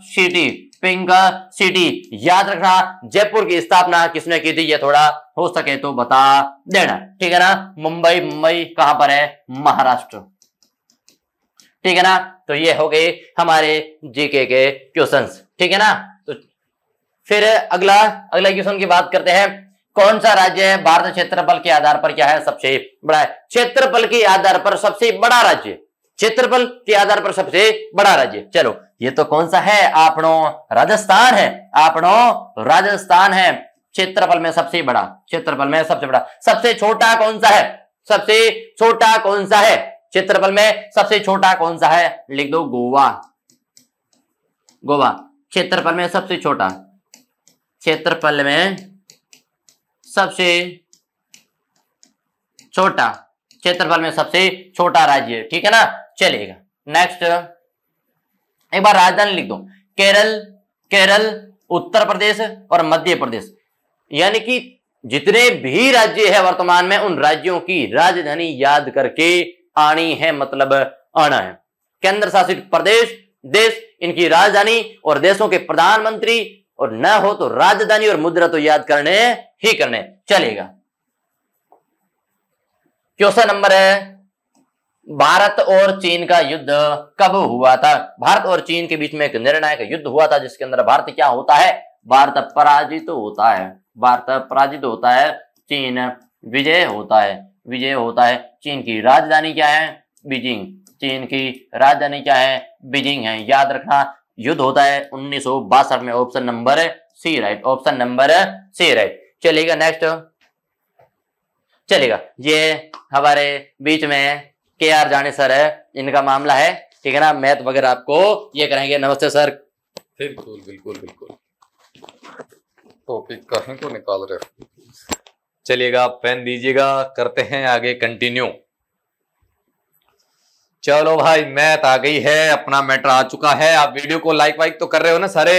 city. पिंक सिटी याद रखना। जयपुर की स्थापना किसने की थी? ये थोड़ा हो सके तो बता देना, ठीक है ना। मुंबई कहां पर है? महाराष्ट्र, ठीक है ना। तो ये हो गए हमारे जीके के क्वेश्चंस, ठीक है ना। तो फिर अगला क्वेश्चन की बात करते हैं। कौन सा राज्य है भारत क्षेत्रफल के आधार पर क्या है? सबसे बड़ा है। क्षेत्रफल के आधार पर सबसे बड़ा राज्य, क्षेत्रफल के आधार पर सबसे बड़ा राज्य। चलो, ये तो कौन सा है? आपनो राजस्थान है। आपनो राजस्थान है क्षेत्रफल में सबसे बड़ा। क्षेत्रफल में सबसे बड़ा। सबसे छोटा कौन सा है? सबसे छोटा कौन सा है? क्षेत्रफल में सबसे छोटा कौन सा है? लिख दो गोवा। गोवा क्षेत्रफल में सबसे छोटा, क्षेत्रफल में सबसे छोटा, क्षेत्रफल में सबसे छोटा राज्य, ठीक है ना। चलेगा, नेक्स्ट एक बार राजधानी लिख दो। केरल, उत्तर प्रदेश और मध्य प्रदेश, यानी कि जितने भी राज्य है वर्तमान में उन राज्यों की राजधानी याद करके आनी है, मतलब आना है। केंद्र शासित प्रदेश, देश, इनकी राजधानी और देशों के प्रधानमंत्री, और न हो तो राजधानी और मुद्रा तो याद करने ही करने। चलेगा, क्वेश्चन नंबर है, भारत और चीन का युद्ध कब हुआ था? भारत और चीन के बीच में एक निर्णायक युद्ध हुआ था, जिसके अंदर भारत क्या होता है? भारत पराजित होता है। भारत पराजित होता है, चीन विजय होता है। विजय होता है। चीन की राजधानी क्या है? बीजिंग। चीन की राजधानी क्या है? बीजिंग है। याद रखना, युद्ध होता है 1962 में। Option number C right. Option number C right. चलेगा नेक्स्ट। चलेगा, ये हमारे बीच में KR जाने सर है, इनका मामला है, ठीक है ना। मैथ वगैरह आपको ये करेंगे। नमस्ते सर। बिल्कुल बिल्कुल बिल्कुल, टॉपिक कहीं को निकाल रहे। चलिएगा, पेन दीजिएगा, करते हैं आगे कंटिन्यू। चलो भाई, मैथ आ गई है, अपना मैटर आ चुका है। आप वीडियो को लाइक वाइक तो कर रहे हो ना सारे?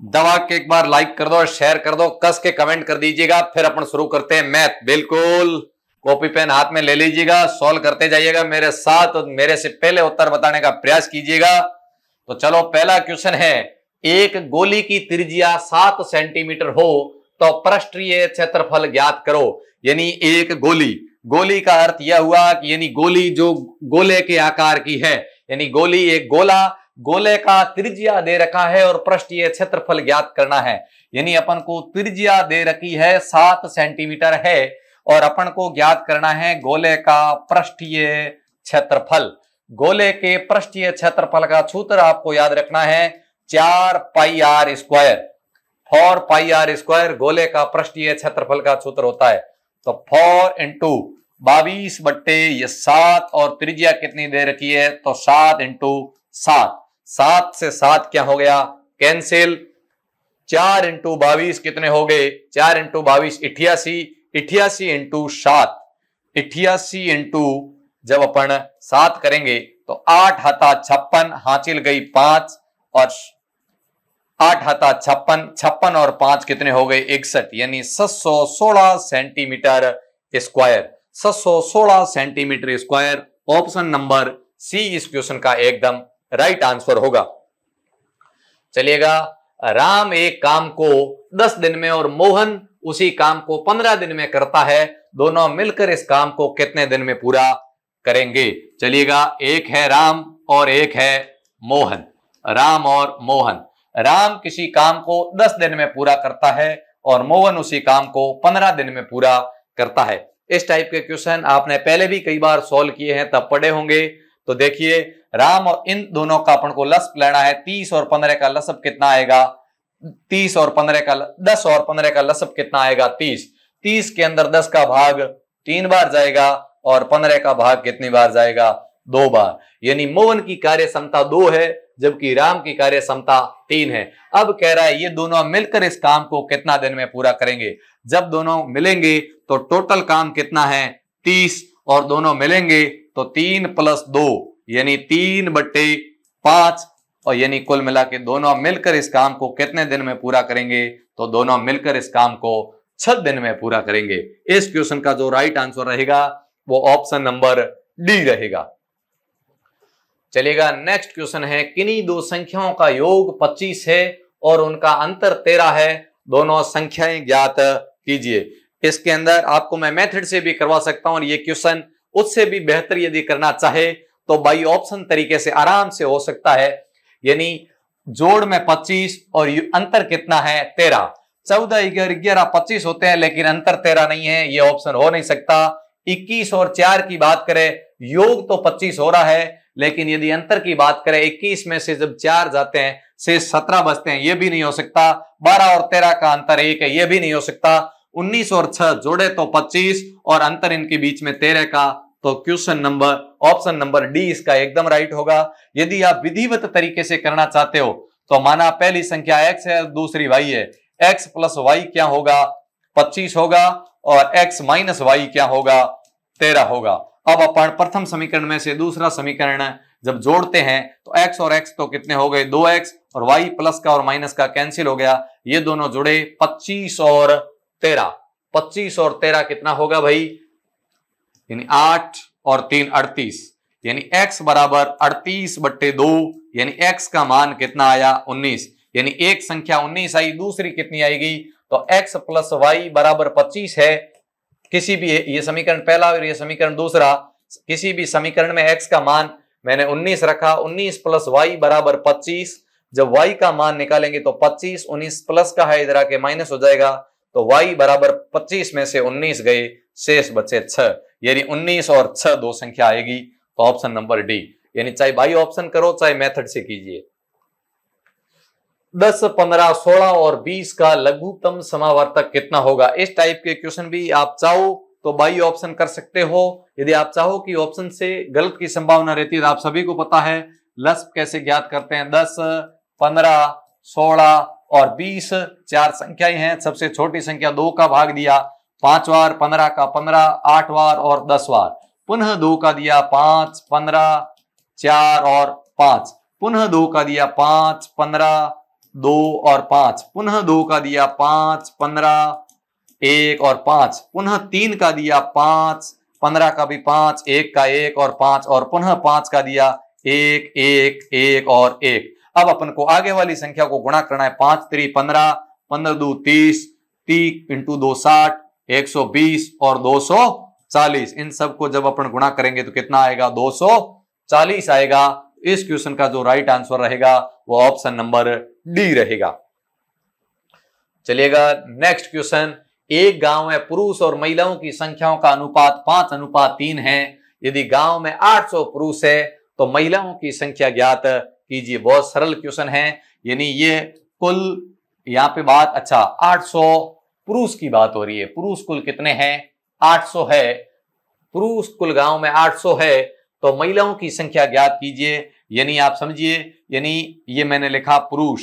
दबा के एक बार लाइक कर दो, शेयर कर दो, कस के कमेंट कर दीजिएगा। फिर अपन शुरू करते हैं मैथ। बिल्कुल, कॉपी पेन हाथ में ले लीजिएगा, सॉल्व करते जाइएगा मेरे साथ, मेरे से पहले उत्तर बताने का प्रयास कीजिएगा। तो चलो, पहला क्वेश्चन है, एक गोली की त्रिज्या 7 सेंटीमीटर हो तो पृष्ठीय क्षेत्रफल ज्ञात करो। यानी एक गोली, गोली का अर्थ यह हुआ कि यानी गोली जो गोले के आकार की है, यानी गोली एक गोला, गोले का त्रिज्या दे रखा है और पृष्ठीय क्षेत्रफल ज्ञात करना है। यानी अपन को त्रिज्या दे रखी है 7 सेंटीमीटर है और अपन को ज्ञात करना है गोले का पृष्ठीय क्षेत्रफल। गोले के पृष्ठीय क्षेत्रफल का सूत्र आपको याद रखना है 4 pi r square. 4 pi r square गोले का पृष्ठीय क्षेत्रफल का सूत्र होता है। तो 4 इंटू 22 बट्टे ये 7 और त्रिज्या कितनी दे रखी है? तो 7 इंटू 7। 7 से 7 क्या हो गया? कैंसिल। 4 इंटू 22 कितने हो गए? 4 इंटू 22 88। 88 इंटू 7, 88 इंटू जब अपन 7 करेंगे तो 8 हाथा 56, हासिल गई 5 और 8 हाथा 56, 56 और 5 कितने हो गए? 61। यानी 716 centimetre square. 716 centimetre square. Option number C इस क्वेश्चन का एकदम राइट आंसर होगा। चलिएगा, राम एक काम को 10 दिन में और मोहन उसी काम को 15 दिन में करता है, दोनों मिलकर इस काम को कितने दिन में पूरा करेंगे? चलिएगा, एक है राम और एक है मोहन। राम और मोहन। राम किसी काम को 10 दिन में पूरा करता है और मोहन उसी काम को 15 दिन में पूरा करता है। इस टाइप के क्वेश्चन आपने पहले भी कई बार सॉल्व किए हैं, तब पढ़े होंगे। तो देखिए, राम और इन दोनों का अपन को लसप लेना है। 30 और 15 का लसप कितना आएगा? 30 और 15 का 10 और 15 का लसप कितना आएगा? 30। 30 के अंदर 10 का भाग 3 बार जाएगा और 15 का भाग कितनी बार जाएगा? 2 बार। यानी मोहन की कार्य क्षमता 2 है जबकि राम की कार्य क्षमता 3 है। अब कह रहा है ये दोनों मिलकर इस काम को कितना दिन में पूरा करेंगे? जब दोनों मिलेंगे तो टोटल काम कितना है? 30 और दोनों मिलेंगे तो 3 + 2 यानी 3/5 और यानी कुल मिला के दोनों मिलकर इस काम को कितने दिन में पूरा करेंगे? तो दोनों मिलकर इस काम को 6 दिन में पूरा करेंगे। इस क्वेश्चन का जो राइट आंसर रहेगा वो ऑप्शन नंबर डी रहेगा। चलिएगा, नेक्स्ट क्वेश्चन है, किन्हीं दो संख्याओं का योग 25 है और उनका अंतर 13 है, दोनों संख्याएं ज्ञात कीजिए। इसके अंदर आपको मैं मेथड से भी करवा सकता हूं और ये क्वेश्चन उससे भी बेहतर यदि करना चाहे तो बाई ऑप्शन तरीके से आराम से हो सकता है। यानी जोड़ में 25 और अंतर कितना है? 13। 14, 11, 25 होते हैं लेकिन अंतर 13 नहीं है, ये ऑप्शन हो नहीं सकता। 21 और 4 की बात करें, योग तो 25 हो रहा है लेकिन यदि अंतर की बात करें 21 में से जब 4 जाते हैं से 17 बचते हैं, ये भी नहीं हो सकता। 12 और 13 का अंतर 1 है, ये भी नहीं हो सकता। 19 और 6 जोड़े तो 25 और अंतर इनके बीच में 13 का, तो question number option number D इसका एकदम राइट होगा। यदि आप विधिवत तरीके से करना चाहते हो तो माना पहली संख्या x है दूसरी y है, x + y क्या होगा? 25 होगा और x - y क्या होगा? 13 होगा। अब अपन प्रथम समीकरण में से दूसरा समीकरण जब जोड़ते हैं तो x और x तो कितने हो गए? 2x और y प्लस का और माइनस का कैंसिल हो गया, ये दोनों जुड़े 25 और 13। 25 और 13 कितना होगा भाई? यानी 8 और 3 38, यानी x बराबर 38/2, यानी x का मान कितना आया 19, यानी एक संख्या 19 आई, दूसरी कितनी आएगी, तो x प्लस वाई बराबर 25 है। किसी भी, ये समीकरण पहला और ये समीकरण दूसरा, किसी भी समीकरण में x का मान मैंने 19 रखा, 19 प्लस वाई बराबर 25। जब y का मान निकालेंगे तो 25, 19 प्लस का है इधर आके माइनस हो जाएगा, तो y बराबर 25 में से 19 गए, शेष बचे 6, यानी 19 और 6 दो संख्या आएगी, तो ऑप्शन नंबर डी। यानी चाहे बाई ऑप्शन करो चाहे मेथड से कीजिए। 10, 15, 16 और 20 का लघुत्तम समावर्तक कितना होगा? इस टाइप के क्वेश्चन भी आप चाहो तो बाई ऑप्शन कर सकते हो। यदि आप चाहो कि ऑप्शन से गलत की संभावना रहती है, तो आप सभी को पता है लस्प कैसे ज्ञात करते हैं। 10, 15, 16 और 20 चार संख्याएं हैं। सबसे छोटी संख्या 2 का भाग दिया 5 बार, 15 का 15, 8 बार और 10 बार, पुनः 2 का दिया 5, 15, 4 और 5, पुनः 2 का दिया 5, 15, 2 और 5, पुनः 2 का दिया 5, 15, 1 और 5, पुनः 3 का दिया 5, 15 का भी 5, 1 का 1 और 5, और पुनः 5 का दिया 1, 1, 1 और 1। अब अपन को आगे वाली संख्या को गुणा करना है। 5 3 15, 15 2 30, 30 इंटू 2 60, 120 और 240। इन सबको जब अपन गुणा करेंगे तो कितना आएगा? 240 आएगा। इस क्वेश्चन का जो राइट आंसर रहेगा वो ऑप्शन नंबर डी रहेगा। चलिएगा नेक्स्ट क्वेश्चन। एक गांव में पुरुष और महिलाओं की संख्याओं का अनुपात 5:3 है। यदि गांव में 800 पुरुष है तो महिलाओं की संख्या ज्ञात कीजिए। बहुत सरल क्वेश्चन है, यानी ये कुल यहाँ पे बात, अच्छा 800 पुरुष की बात हो रही है। पुरुष कुल कितने हैं? 800 है। पुरुष कुल गांव में 800 है, तो महिलाओं की संख्या ज्ञात कीजिए। यानी आप समझिए, यानी ये मैंने लिखा पुरुष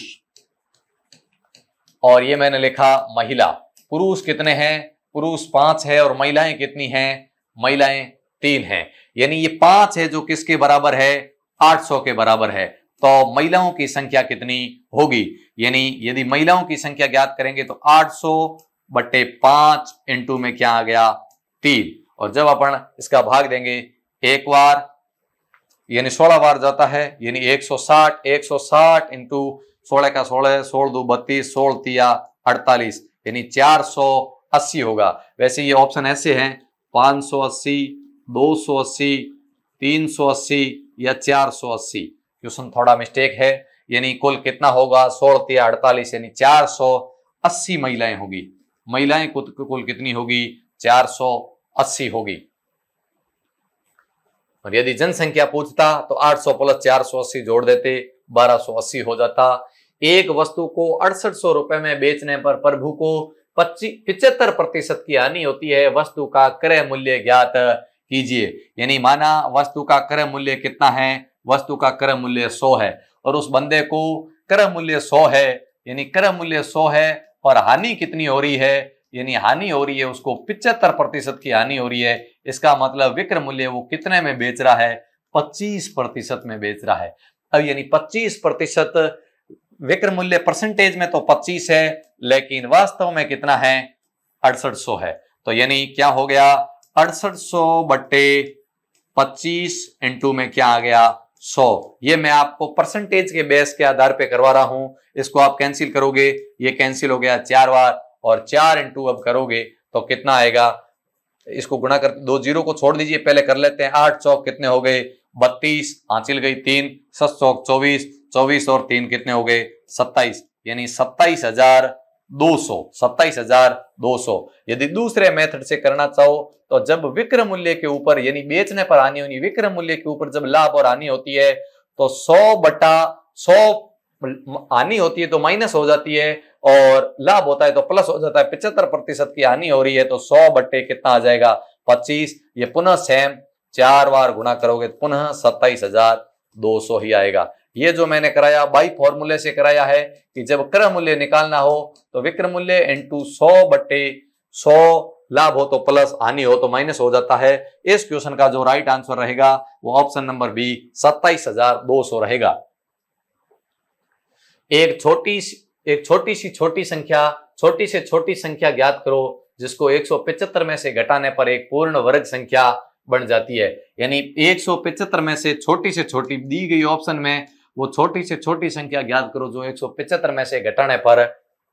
और ये मैंने लिखा महिला। पुरुष कितने हैं? पुरुष 5 है और महिलाएं कितनी हैं? महिलाएं 3 हैं। यानी ये 5 है जो किसके बराबर है? 800 के बराबर है। तो महिलाओं की संख्या कितनी होगी? यानी यदि महिलाओं की संख्या ज्ञात करेंगे तो 800/5 इंटू में क्या आ गया? 3। और जब अपन इसका भाग देंगे एक बार, यानी 16 बार जाता है, यानी 160, 160 इंटू 16 का 16, 16 2 32, 16 3 48, यानी 480 होगा। वैसे ये ऑप्शन ऐसे हैं 580, 280, 380 या 480। क्वेश्चन थोड़ा मिस्टेक है, यानी कुल कितना होगा? 16 3 48, यानी 480 महिलाएं होगी। महिलाएं कुल कितनी होगी? 480 होगी। और यदि जनसंख्या पूछता तो 800 प्लस 480 जोड़ देते, 1280 हो जाता। एक वस्तु को 6800 रुपए में बेचने पर प्रभु को 75% की हानि होती है। वस्तु का क्रय मूल्य ज्ञात कीजिए। यानी माना वस्तु का क्रय मूल्य कितना है? वस्तु का क्रय मूल्य 100 है और उस बंदे को क्रय मूल्य 100 है, यानी क्रय मूल्य 100 है और हानि कितनी हो रही है? यानी हानि हो रही है उसको 75% की हानि हो रही है। इसका मतलब विक्रय मूल्य वो कितने में बेच रहा है? 25% में बेच रहा है। अब यानी 25% विक्रय मूल्य परसेंटेज में तो 25 है, लेकिन वास्तव में कितना है? 6800 है। तो यानी क्या हो गया? 6800/25 इंटू में क्या आ गया? 100। ये मैं आपको परसेंटेज के बेस के आधार पे करवा रहा हूं। इसको आप कैंसिल करोगे, ये कैंसिल हो गया 4 बार, और 4 इंटू अब करोगे तो कितना आएगा? इसको गुणा कर, 2 जीरो को छोड़ दीजिए, पहले कर लेते हैं। 8 चौक कितने हो गए? 32, हासिल गई 3, 7 चौक 24, 24 और 3 कितने हो गए? 27, यानी 27,200। 27,200। यदि दूसरे मेथड से करना चाहो तो जब विक्रय मूल्य के ऊपर, यानी बेचने पर हानि होनी, विक्रय मूल्य के ऊपर जब लाभ और हानि होती है तो 100/100 हानि होती है तो माइनस हो जाती है, और लाभ होता है तो प्लस हो जाता है। 75% की हानि हो रही है तो 100 कितना आ जाएगा? 25। ये पुनः सेम 4 बार गुणा करोगे तो पुनः 27,200 ही आएगा। ये जो मैंने कराया बाई फॉर्मूले से कराया है कि जब क्रय मूल्य निकालना हो तो विक्रय मूल्य इंटू 100/100, लाभ हो तो प्लस, हानि हो तो माइनस हो जाता है। इस क्वेश्चन का जो राइट आंसर रहेगा वो ऑप्शन नंबर बी 27,200 रहेगा। एक छोटी से छोटी संख्या ज्ञात करो जिसको 175 में से घटाने पर एक पूर्ण वर्ग संख्या बन जाती है। यानी 175 में से छोटी दी गई ऑप्शन में वो छोटी से छोटी संख्या ज्ञात करो जो 175 में से घटाने पर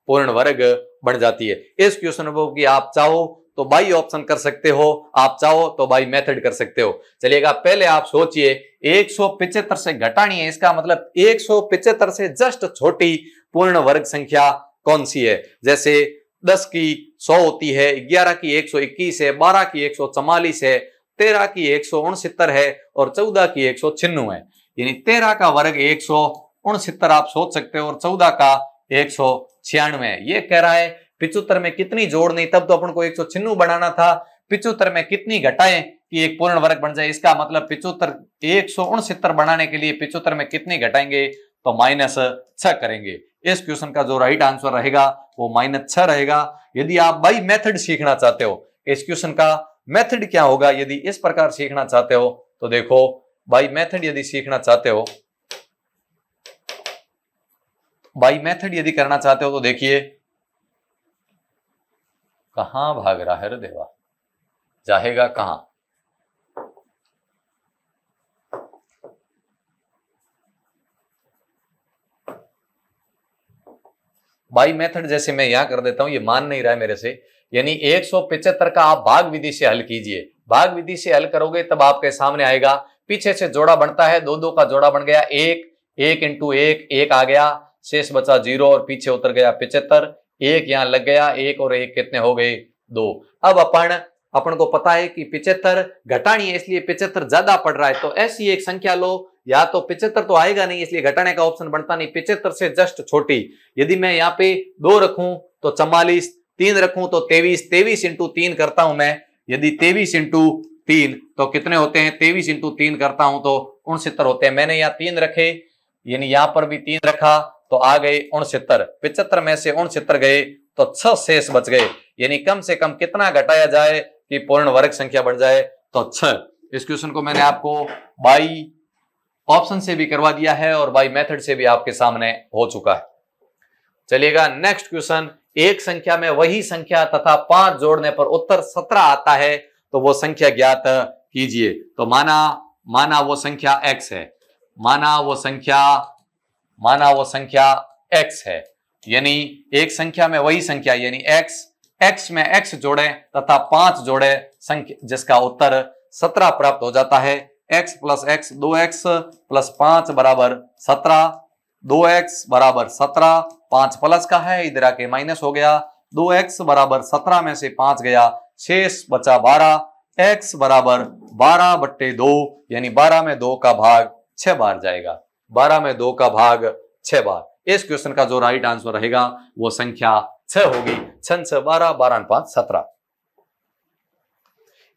पूर्ण वर्ग बन जाती है। इस क्वेश्चन को कि आप चाहो तो बाई ऑप्शन कर सकते हो, आप चाहो तो बाई मेथड कर सकते हो। चलिएगा, पहले आप सोचिए 175 से घटानी है, इसका मतलब 175 से जस्ट छोटी पूर्ण वर्ग संख्या कौन सी है। जैसे 10 की 100 होती है, 11 की 121 है, 12 की 144 है, 13 की 169 है और 14 की 196 है। यानी 13 का वर्ग 169 आप सोच सकते हो और 14 का 196 है। ये कह रहा है 75 में कितनी जोड़नी, तब तो अपन को 196 बनाना था, 75 में कितनी घटाएं कि एक पूर्ण वर्ग बन जाए। इसका मतलब 75 169 बनाने के लिए 75 में कितनी घटाएंगे तो -6 करेंगे। इस क्वेश्चन का जो राइट आंसर रहेगा वो -6 रहेगा। यदि आप बाई मेथड सीखना चाहते हो, इस क्वेश्चन का मेथड क्या होगा यदि इस प्रकार सीखना चाहते हो तो देखो, बाई मेथड यदि सीखना चाहते हो, बाई मेथड यदि करना चाहते हो तो देखिए, कहां भाग रहा है रे देवा, जाएगा कहां। बाई मेथड जैसे मैं यहां कर देता हूं, ये मान नहीं रहा है मेरे से। यानी 175 का आप भाग विधि से हल कीजिए। भाग विधि से हल करोगे तब आपके सामने आएगा, पीछे से जोड़ा बनता है, 2 का जोड़ा बन गया 1, 1 इंटू 1 आ गया, शेष बचा 0 और पीछे उतर गया 75, 1 यहां लग गया, 1 और 1 कितने हो गए 2। अब अपन को पता है कि 75 घटानी है, इसलिए 75 ज्यादा पड़ रहा है, तो ऐसी एक संख्या लो, या तो 75 तो आएगा नहीं इसलिए घटाने का ऑप्शन बनता नहीं, 75 से जस्ट छोटी। यदि मैं यहाँ पे 2 रखूं तो 44, 3 रखूं तो 23, 23 इंटू 3 करता हूं मैं, यदि 23 इंटू 3 तो कितने होते हैं, 23 इंटू 3 करता हूं तो 69 होते हैं। मैंने यहाँ 3 रखे, यानी यहां पर भी 3 रखा तो आ गए 69। 75 में से 69 गए तो 6 शेष बच गए। यानी कम से कम कितना घटाया जाए कि पूर्ण वर्ग संख्या बढ़ जाए तो 6। इस क्वेश्चन को मैंने आपको बाई ऑप्शन से भी करवा दिया है और बाई मेथड से भी आपके सामने हो चुका है। चलिएगा, नेक्स्ट क्वेश्चन, एक संख्या में वही संख्या तथा 5 जोड़ने पर उत्तर 17 आता है तो वो संख्या ज्ञात कीजिए। तो माना वो संख्या x है, माना वो संख्या x है, यानी एक संख्या में वही संख्या यानी x में x जोड़े तथा 5 जोड़े संख्या जिसका उत्तर 17 प्राप्त हो जाता है। x plus x 2x plus 5 बराबर 17, 2x बराबर 17, 5 प्लस का है इधर आके माइनस हो गया, 2x बराबर 17 में से 5 गया, शेष बचा 12, x बराबर 12/2 यानी 12 में 2 का भाग 6 बार जाएगा, 12 में 2 का भाग 6 बार। इस क्वेश्चन का जो राइट आंसर रहेगा वो संख्या 6 होगी। 6 6 12, 12 5 17।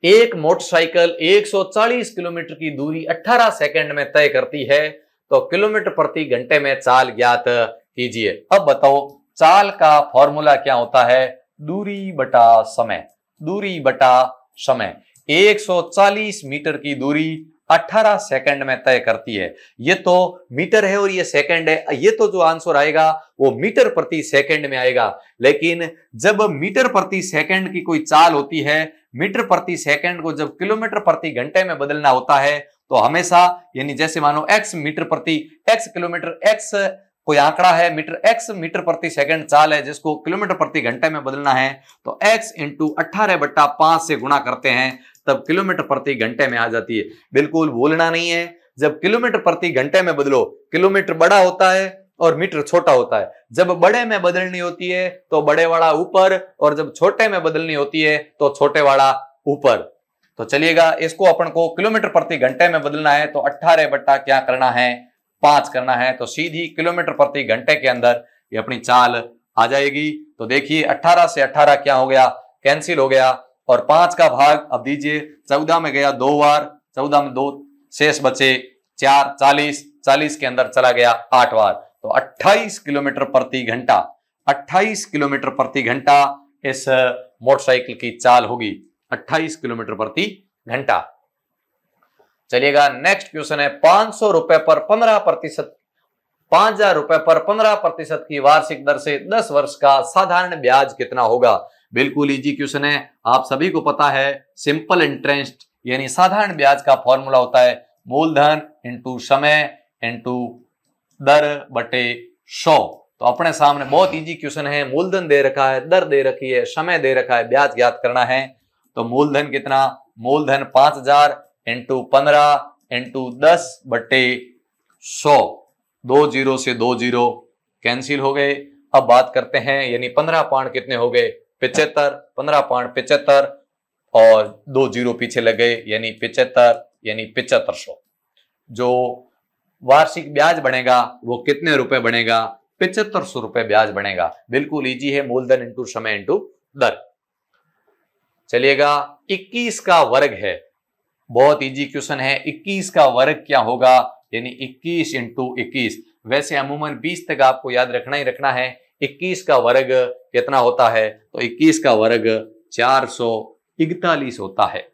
एक मोटरसाइकिल 140 किलोमीटर की दूरी 18 सेकंड में तय करती है तो किलोमीटर प्रति घंटे में चाल ज्ञात कीजिए। अब बताओ चाल का फॉर्मूला क्या होता है, दूरी बटा समय, दूरी बटा समय। 140 मीटर की दूरी 18 सेकंड में तय करती है। ये तो मीटर है और ये सेकंड है, ये तो जो आंसर आएगा वो मीटर प्रति सेकंड में आएगा। लेकिन जब मीटर प्रति सेकंड की कोई चाल होती है, मीटर प्रति सेकंड को जब किलोमीटर प्रति घंटे में बदलना होता है तो हमेशा यानी जैसे मानो x मीटर प्रति x किलोमीटर, x कोई आंकड़ा है, x मीटर प्रति सेकंड चाल है जिसको किलोमीटर प्रति घंटे में बदलना है तो x इंटू 18/5 से गुणा करते हैं तब किलोमीटर प्रति घंटे में आ जाती है। बिल्कुल भूलना नहीं है, जब किलोमीटर प्रति घंटे में बदलो, किलोमीटर बड़ा होता है और मीटर छोटा होता है। जब बड़े में बदलनी होती है तो बड़े वाला ऊपर और जब छोटे में बदलनी होती है तो छोटे वाला ऊपर। तो चलिएगा, इसको अपन को किलोमीटर प्रति घंटे में बदलना है तो 18 बट्टा क्या करना है 5 करना है, तो सीधी किलोमीटर प्रति घंटे के अंदर ये अपनी चाल आ जाएगी। तो देखिए 18 से 18 क्या हो गया, कैंसिल हो गया और 5 का भाग अब दीजिए, 14 में गया 2 बार, 14 में 2 शेष बचे 4, 40 के अंदर चला गया 8 बार, तो 28 किलोमीटर प्रति घंटा, 28 किलोमीटर प्रति घंटा इस मोटरसाइकिल की चाल होगी, 28 किलोमीटर प्रति घंटा। चलिएगा, नेक्स्ट क्वेश्चन है 500 रुपए पर 15%, 5000 रुपए पर 15% की वार्षिक दर से 10 वर्ष का साधारण ब्याज कितना होगा। बिल्कुल इजी क्वेश्चन है, आप सभी को पता है सिंपल इंटरेस्ट यानी साधारण ब्याज का फॉर्मूला होता है मूलधन इंटू समय इंटू दर बटे 100। तो अपने सामने बहुत इजी क्वेश्चन है, मूलधन दे रखा है, दर दे रखी है, समय दे रखा है, ब्याज ज्ञात करना है। तो मूलधन कितना, मूलधन 5000 इंटू 15 इंटू 10 बटे 100। 2 जीरो से 2 जीरो कैंसिल हो गए। अब बात करते हैं, यानी 15 पाउंड कितने हो गए 75, 15 पाउंड 75 और 2 जीरो पीछे लग गए यानी 75, यानी 7500। जो वार्षिक ब्याज बनेगा वो कितने रुपए बनेगा, 7500 रुपए ब्याज बनेगा। बिल्कुल इजी है, मूलधन इंटू समय इंटू दर। चलिएगा 21 का वर्ग है, बहुत इजी क्वेश्चन है। 21 का वर्ग क्या होगा, यानी 21 इंटू 21। वैसे अमूमन 20 तक आपको याद रखना ही रखना है। 21 का वर्ग कितना होता है, तो 21 का वर्ग 441 होता है।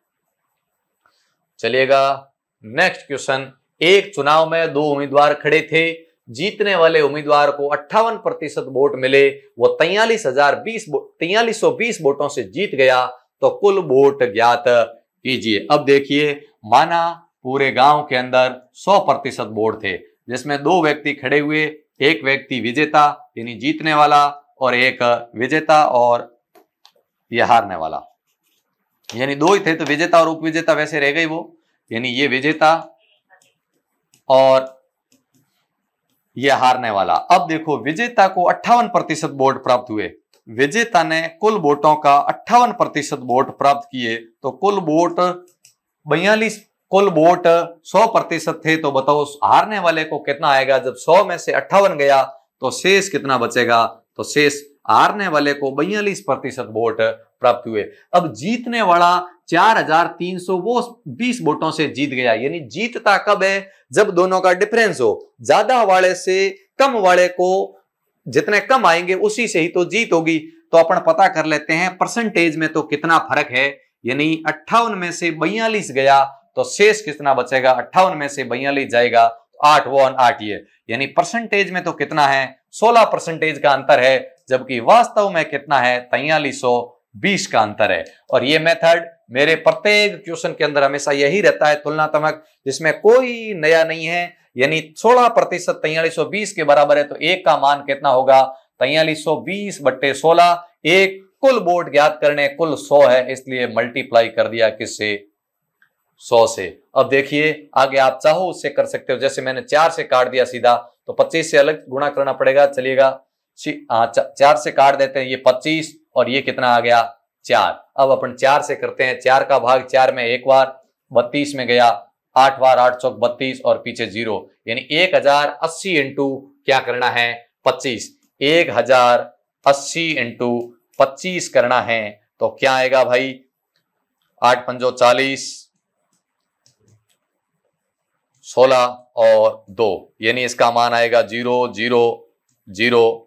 चलिएगा नेक्स्ट क्वेश्चन। एक चुनाव में 2 उम्मीदवार खड़े थे, जीतने वाले उम्मीदवार को 58% वोट मिले, वो 4320 वोटों से जीत गया, तो कुल वोट ज्ञात कीजिए। अब देखिए, माना पूरे गांव के अंदर 100% वोट थे, जिसमें 2 व्यक्ति खड़े हुए, एक व्यक्ति विजेता यानी जीतने वाला और एक विजेता और यह हारने वाला, यानी 2 ही थे। तो विजेता और उपविजेता वैसे रह गई वो, यानी ये विजेता और यह हारने वाला। अब देखो, विजेता को 58% वोट प्राप्त हुए, विजेता ने कुल वोटों का 58% वोट प्राप्त किए, तो कुल वोट 42, कुल वोट 100% थे। तो बताओ हारने वाले को कितना आएगा, जब 100 में से 58 गया तो शेष कितना बचेगा, तो शेष हारने वाले को 42% वोट प्राप्त हुए। अब जीतने वाला 4320 वोटों से जीत गया, यानी जीतता कब है, जब दोनों का डिफरेंस हो, ज्यादा वाले से कम वाले को जितने कम आएंगे उसी से ही तो जीत होगी। तो अपन पता कर लेते हैं परसेंटेज में तो कितना फर्क है, यानी 58 में से 42 गया तो शेष कितना बचेगा, 58 में से 42 जाएगा तो 8 1 8 ये, यानी परसेंटेज में तो कितना है 16% का अंतर है, जबकि वास्तव में कितना है 4320 का अंतर है। और ये मेथड मेरे प्रत्येक क्वेश्चन के अंदर हमेशा यही रहता है, तुलनात्मक, जिसमें कोई नया नहीं है। यानी 16% 4320 के बराबर है, तो 1 का मान कितना होगा 4320 बट्टे 16। एक कुल वोट ज्ञात करने, कुल 100 है, इसलिए मल्टीप्लाई कर दिया किससे, 100 से। अब देखिए आगे आप चाहो उससे कर सकते हो, जैसे मैंने 4 से काट दिया सीधा, तो 25 से अलग गुणा करना पड़ेगा। चलिएगा 4 से काट देते हैं, ये 25 और ये कितना आ गया 4। अब अपन 4 से करते हैं, 4 का भाग 4 में एक बार, 32 में गया, 8 बार 8 चौक 32 और पीछे 0, यानी 1080 इंटू क्या करना है 25, 1080 इंटू 25 करना है। तो क्या आएगा भाई, 8 पंजो 40, 16 और 2, यानी इसका मान आएगा 0 0 0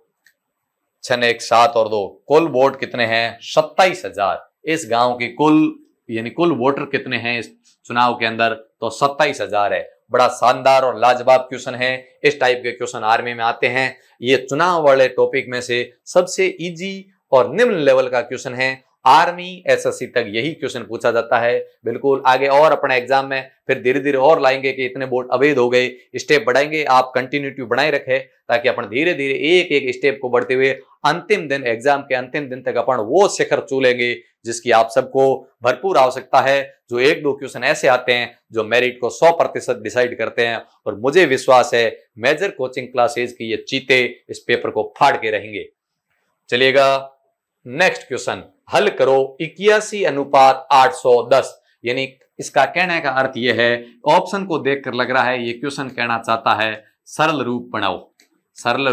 6 1 7 और 2। कुल वोट कितने हैं 27,000। इस गांव की कुल, यानी कुल वोटर कितने हैं इस चुनाव के अंदर, तो 27,000 है। बड़ा शानदार और लाजवाब क्वेश्चन है। इस टाइप के क्वेश्चन आर्मी में आते हैं। ये चुनाव वाले टॉपिक में से सबसे इजी और निम्न लेवल का क्वेश्चन है। आर्मी एसएससी तक यही क्वेश्चन पूछा जाता है। बिल्कुल आगे और अपने एग्जाम में फिर धीरे धीरे और लाएंगे कि इतने बोर्ड अवैध हो गए, स्टेप बढ़ाएंगे। आप कंटिन्यूटी बनाए रखें ताकि अपन धीरे धीरे एक एक स्टेप को बढ़ते हुए अंतिम दिन, एग्जाम के अंतिम दिन तक अपन वो शिखर छू लेंगे जिसकी आप सबको भरपूर आवश्यकता है। जो 1-2 क्वेश्चन ऐसे आते हैं जो मेरिट को 100% डिसाइड करते हैं, और मुझे विश्वास है मेजर कोचिंग क्लासेज की ये चीते इस पेपर को फाड़ के रहेंगे। चलिएगा नेक्स्ट क्वेश्चन हल करो। 81:810, यानी इसका कहने का अर्थ यह है, ऑप्शन को देखकर लग रहा है ये क्वेश्चन कहना चाहता है सरल रूप बनाओ। सरल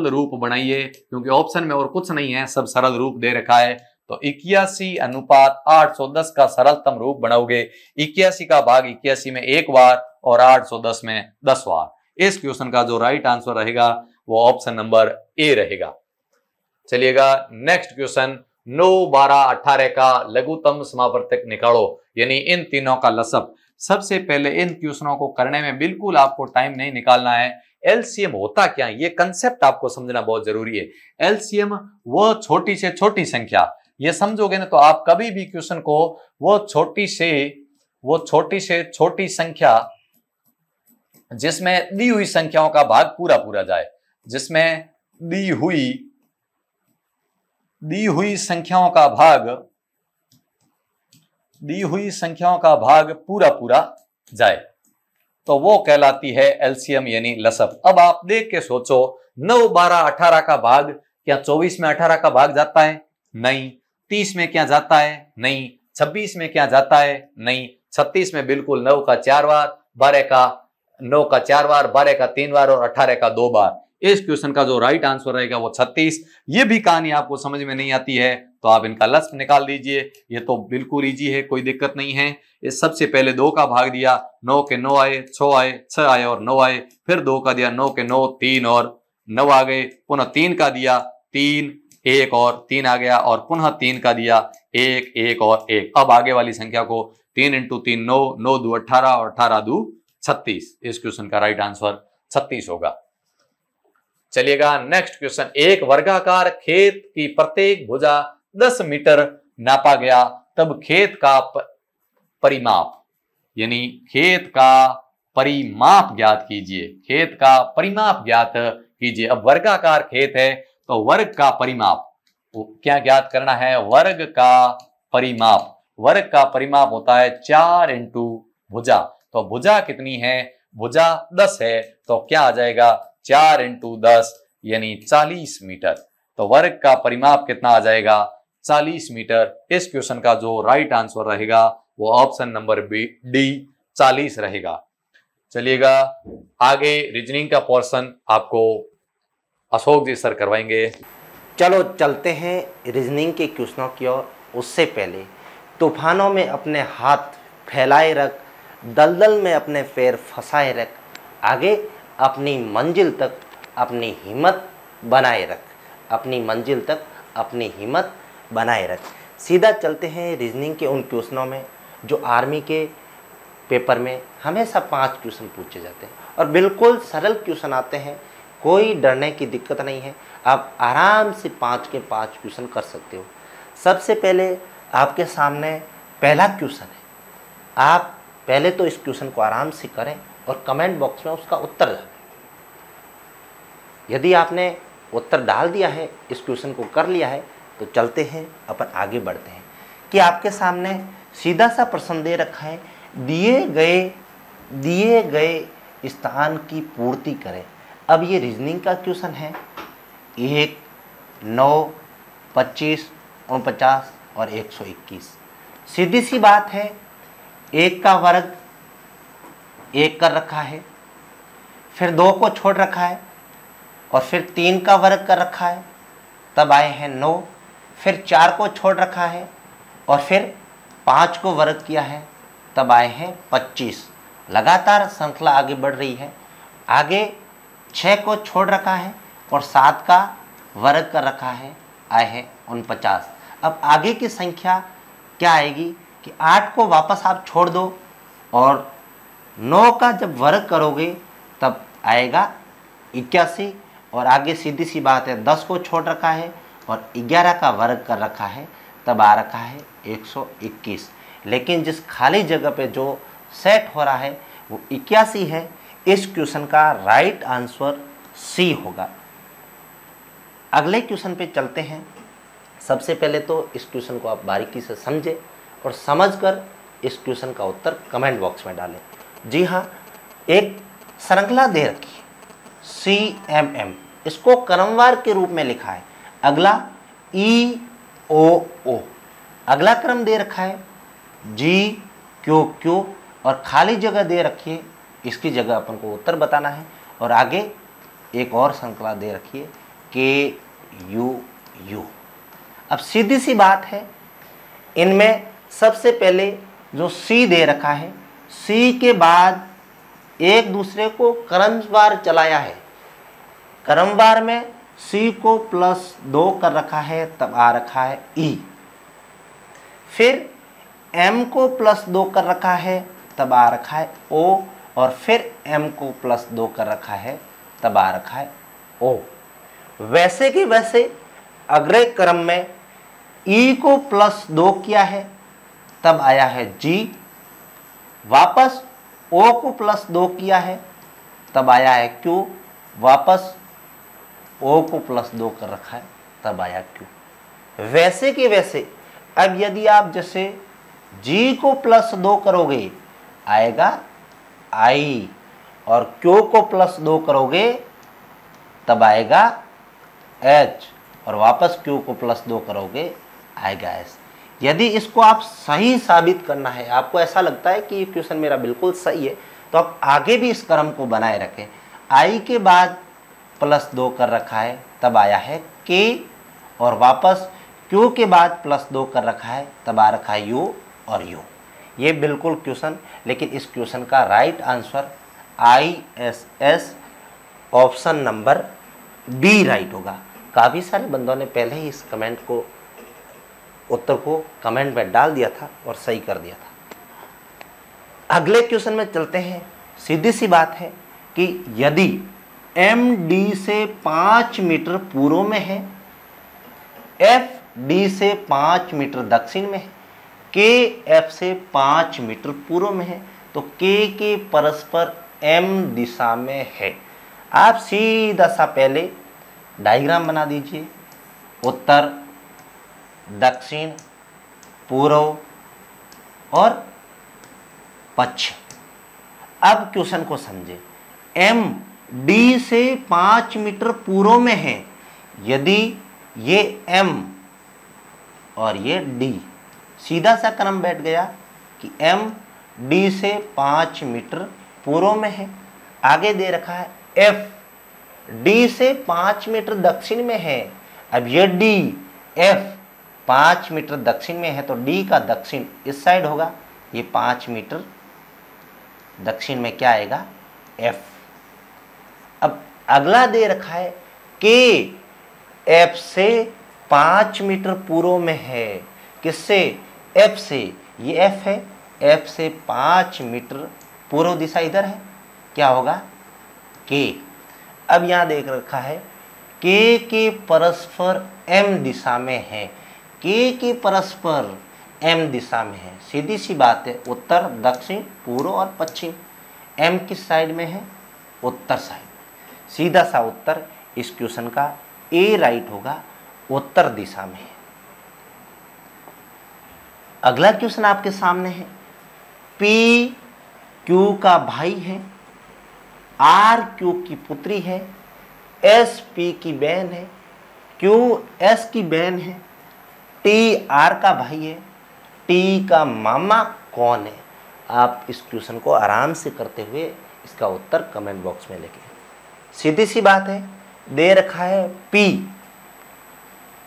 रूप बनाइए, क्योंकि ऑप्शन में और कुछ नहीं है, सब सरल रूप दे रखा है। तो 81:810 का सरलतम रूप बनाओगे। 81 का भाग 81 में एक बार और 810 में 10 बार। इस क्वेश्चन का जो राइट आंसर रहेगा वो ऑप्शन नंबर ए रहेगा। चलिएगा नेक्स्ट क्वेश्चन 9, 12, 18 का लघुत्तम समावर्तक निकालो, यानी इन तीनों का लसअप। सबसे पहले इन क्वेश्चनों को करने में बिल्कुल आपको टाइम नहीं निकालना है। एलसीएम होता क्या है, ये कंसेप्ट आपको समझना बहुत जरूरी है। एलसीएम वह छोटी से छोटी संख्या ये समझोगे ना तो आप कभी भी क्वेश्चन को वो छोटी से छोटी संख्या जिसमें दी हुई संख्याओं का भाग पूरा पूरा जाए, जिसमें दी हुई संख्याओं का भाग पूरा पूरा जाए तो वो कहलाती है एलसीएम यानी लसअप। अब आप देख के सोचो 9, 12, 18 का भाग क्या 24 में 18 का भाग जाता है? नहीं। 30 में क्या जाता है? नहीं। 26 में क्या जाता है? नहीं। 36 में बिल्कुल 9 का 4 बार, 12 का 9 का 4 बार, 12 का 3 बार और 18 का 2 बार। इस क्वेश्चन का जो राइट आंसर रहेगा वो 36। ये भी कहानी आपको समझ में नहीं आती है तो आप इनका लस्प निकाल दीजिए। ये तो बिल्कुल इजी है, कोई दिक्कत नहीं है। इस सबसे पहले 2 का भाग दिया, 9 के 9 आए, 6 आए, 6 आए और 9 आए। फिर 2 का दिया, 9 के 9, 3 और 9 आ गए। पुनः 3 का दिया, 3, 1 और 3 आ गया और पुनः 3 का दिया, 1, 1 और 1। अब आगे वाली संख्या को 3 × 3 9, 9 2 18 और 18 2 36। इस क्वेश्चन का राइट आंसर 36 होगा। चलिएगा नेक्स्ट क्वेश्चन। एक वर्गाकार खेत की प्रत्येक भुजा 10 मीटर नापा गया, तब खेत का परिमाप यानी खेत का परिमाप ज्ञात कीजिए। खेत का परिमाप ज्ञात कीजिए। अब वर्गाकार खेत है तो वर्ग का परिमाप क्या ज्ञात करना है? वर्ग का परिमाप होता है 4 × भुजा। तो भुजा कितनी है? भुजा 10 है तो क्या आ जाएगा? 4 × 10 यानी 40 मीटर। तो वर्ग का परिमाप कितना आ जाएगा? 40 मीटर। इस क्वेश्चन का जो राइट आंसर रहेगा वो ऑप्शन नंबर डी 40 रहेगा। चलिएगा आगे रीजनिंग का पोर्शन आपको अशोक जी सर करवाएंगे। चलो चलते हैं रीजनिंग के क्वेश्चनों की ओर। उससे पहले तूफानों में अपने हाथ फैलाए रख, दलदल में अपने पैर फंसाए रख, आगे अपनी मंजिल तक अपनी हिम्मत बनाए रख। अपनी मंजिल तक अपनी हिम्मत बनाए रख। सीधा चलते हैं रीजनिंग के उन क्वेश्चनों में जो आर्मी के पेपर में हमेशा 5 क्वेश्चन पूछे जाते हैं और बिल्कुल सरल क्वेश्चन आते हैं। कोई डरने की दिक्कत नहीं है, आप आराम से 5 के 5 क्वेश्चन कर सकते हो। सबसे पहले आपके सामने पहला क्वेश्चन है। आप पहले तो इस क्वेश्चन को आराम से करें और कमेंट बॉक्स में उसका उत्तर डालें। यदि आपने उत्तर डाल दिया है, इस क्वेश्चन को कर लिया है, तो चलते हैं अपन आगे बढ़ते हैं कि आपके सामने सीधा सा प्रश्न दे रखा है, दिए गए स्थान की पूर्ति करें। अब ये रीजनिंग का क्वेश्चन है। 1, 9, 25, 49 और 121। सीधी सी बात है, 1 का वर्ग 1 कर रखा है, फिर 2 को छोड़ रखा है और फिर 3 का वर्ग कर रखा है, तब आए हैं 9। फिर 4 को छोड़ रखा है और फिर 5 को वर्ग किया है, तब आए हैं 25। लगातार श्रृंखला आगे बढ़ रही है। आगे 6 को छोड़ रखा है और 7 का वर्ग कर रखा है, आए हैं 49। अब आगे की संख्या क्या आएगी कि 8 को वापस आप छोड़ दो और 9 का जब वर्ग करोगे तब आएगा 81। और आगे सीधी सी बात है, 10 को छोड़ रखा है और 11 का वर्ग कर रखा है, तब आ रखा है 121। लेकिन जिस खाली जगह पे जो सेट हो रहा है वो 81 है। इस क्वेश्चन का राइट आंसर सी होगा। अगले क्वेश्चन पे चलते हैं। सबसे पहले तो इस क्वेश्चन को आप बारीकी से समझें और समझकर इस क्वेश्चन का उत्तर कमेंट बॉक्स में डालें। जी हाँ, एक श्रृंखला दे रखी है CMM, इसको क्रमवार के रूप में लिखा है। अगला EOO, अगला क्रम दे रखा है GQQ और खाली जगह दे रखी है, इसकी जगह अपन को उत्तर बताना है। और आगे एक और श्रृंखला दे रखी है KUU। अब सीधी सी बात है, इनमें सबसे पहले जो C दे रखा है, C के बाद एक दूसरे को क्रमवार चलाया है। क्रमवार में C को +2 कर रखा है, तब आ रखा है E। फिर M को +2 कर रखा है, तब आ रखा है O। और फिर M को +2 कर रखा है, तब आ रखा है O। वैसे कि वैसे अगले क्रम में E को +2 किया है तब आया है G, वापस O को +2 किया है तब आया है Q, वापस O को +2 कर रखा है तब आया Q। वैसे के वैसे अब यदि आप जैसे G को +2 करोगे आएगा I, और Q को +2 करोगे तब आएगा H, और वापस Q को +2 करोगे आएगा S। यदि इसको आप सही साबित करना है, आपको ऐसा लगता है कि ये क्वेश्चन मेरा बिल्कुल सही है, तो आप आगे भी इस क्रम को बनाए रखें। I के बाद +2 कर रखा है तब आया है K, और वापस Q के बाद +2 कर रखा है तब आ रखा है U और U। ये बिल्कुल क्वेश्चन, लेकिन इस क्वेश्चन का right answer ISS option number B right होगा। काफ़ी सारे बंदों ने पहले ही इस कमेंट को, उत्तर को कमेंट में डाल दिया था और सही कर दिया था। अगले क्वेश्चन में चलते हैं। सीधी सी बात है कि यदि MD से 5 मीटर पूर्व में है, FD से 5 मीटर दक्षिण में है, KF से 5 मीटर पूर्व में है, तो K के परस्पर M दिशा में है। आप सीधा सा पहले डायग्राम बना दीजिए, उत्तर, दक्षिण, पूर्व और पश्चिम। अब क्वेश्चन को समझे। MD से 5 मीटर पूर्व में है, यदि ये M और ये D, सीधा सा क्रम बैठ गया कि MD से 5 मीटर पूर्व में है। आगे दे रखा है FD से 5 मीटर दक्षिण में है। अब ये DF 5 मीटर दक्षिण में है, तो D का दक्षिण इस साइड होगा, ये 5 मीटर दक्षिण में क्या आएगा, F। अब अगला दे रखा है KF से 5 मीटर पूर्व में है, किससे, F से, ये F है, F से 5 मीटर पूर्व दिशा इधर है, क्या होगा, K। अब यहाँ देख रखा है K के परस्पर M दिशा में है, K के परस्पर M दिशा में है। सीधी सी बात है, उत्तर, दक्षिण, पूर्व और पश्चिम। M किस साइड में है, उत्तर साइड। सीधा सा उत्तर इस क्वेश्चन का A राइट होगा, उत्तर दिशा में है। अगला क्वेश्चन आपके सामने है। P Q का भाई है, R Q की पुत्री है, S P की बहन है, Q S की बहन है, T R का भाई है, T का मामा कौन है। आप इस क्वेश्चन को आराम से करते हुए इसका उत्तर कमेंट बॉक्स में लिखें। सीधी सी बात है, दे रखा है P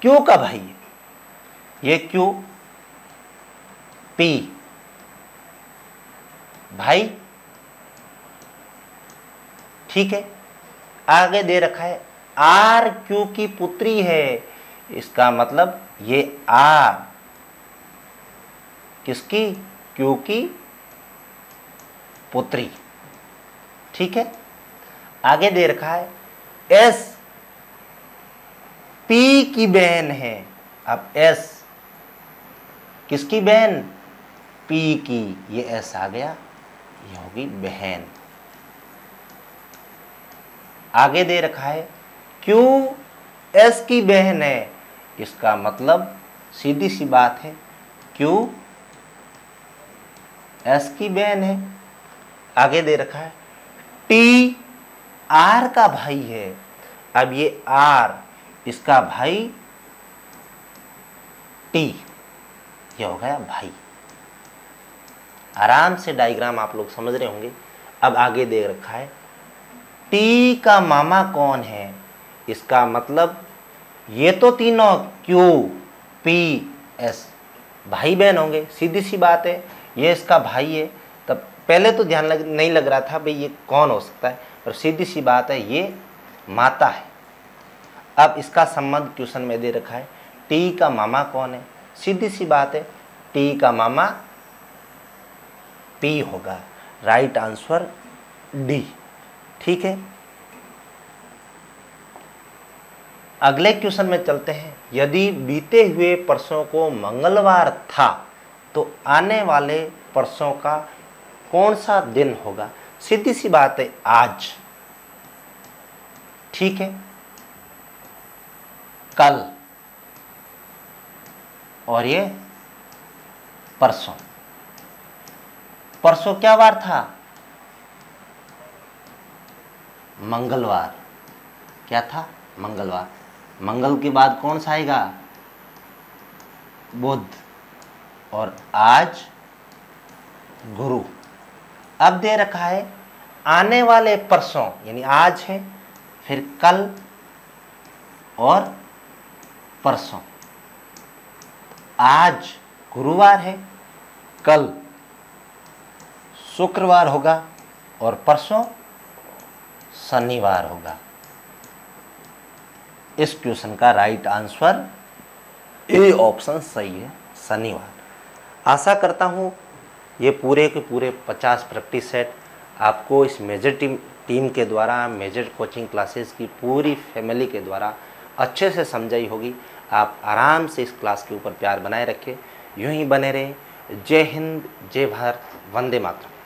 Q का भाई है, ये Q, P भाई, ठीक है। आगे दे रखा है R Q की पुत्री है, इसका मतलब ये R किसकी, Q की पुत्री, ठीक है। आगे दे रखा है S P की बहन है। अब S किसकी बहन, P की, ये S आ गया, ये होगी बहन। आगे दे रखा है Q S की बहन है, इसका मतलब सीधी सी बात है Q S की बहन है। आगे दे रखा है T R का भाई है। अब ये R, इसका भाई T, ये हो गया भाई। आराम से डायग्राम आप लोग समझ रहे होंगे। अब आगे दे रखा है T का मामा कौन है, इसका मतलब ये तो तीनों Q P S भाई बहन होंगे। सीधी सी बात है, ये इसका भाई है। तब पहले तो ध्यान नहीं लग रहा था भाई ये कौन हो सकता है, पर सीधी सी बात है ये माता है। अब इसका संबंध क्वेश्चन में दे रखा है T का मामा कौन है, सीधी सी बात है T का मामा P होगा। राइट आंसर D, ठीक है। अगले क्वेश्चन में चलते हैं। यदि बीते हुए परसों को मंगलवार था तो आने वाले परसों का कौन सा दिन होगा? सीधी सी बात है, आज। ठीक है, कल और ये परसों। परसों क्या वार था? मंगलवार। क्या था? मंगलवार। मंगल के बाद कौन सा आएगा? बुध। और आज गुरु। अब दे रखा है आने वाले परसों, यानी आज है, फिर कल और परसों। आज गुरुवार है, कल शुक्रवार होगा और परसों शनिवार होगा। इस क्वेश्चन का राइट आंसर ए ऑप्शन सही है, शनिवार। आशा करता हूँ ये पूरे के पूरे 50 प्रैक्टिस सेट आपको इस मेजर टीम के द्वारा, मेजर कोचिंग क्लासेस की पूरी फैमिली के द्वारा अच्छे से समझाई होगी। आप आराम से इस क्लास के ऊपर प्यार बनाए रखें, यूं ही बने रहें। जय हिंद, जय भारत, वंदे मातरम।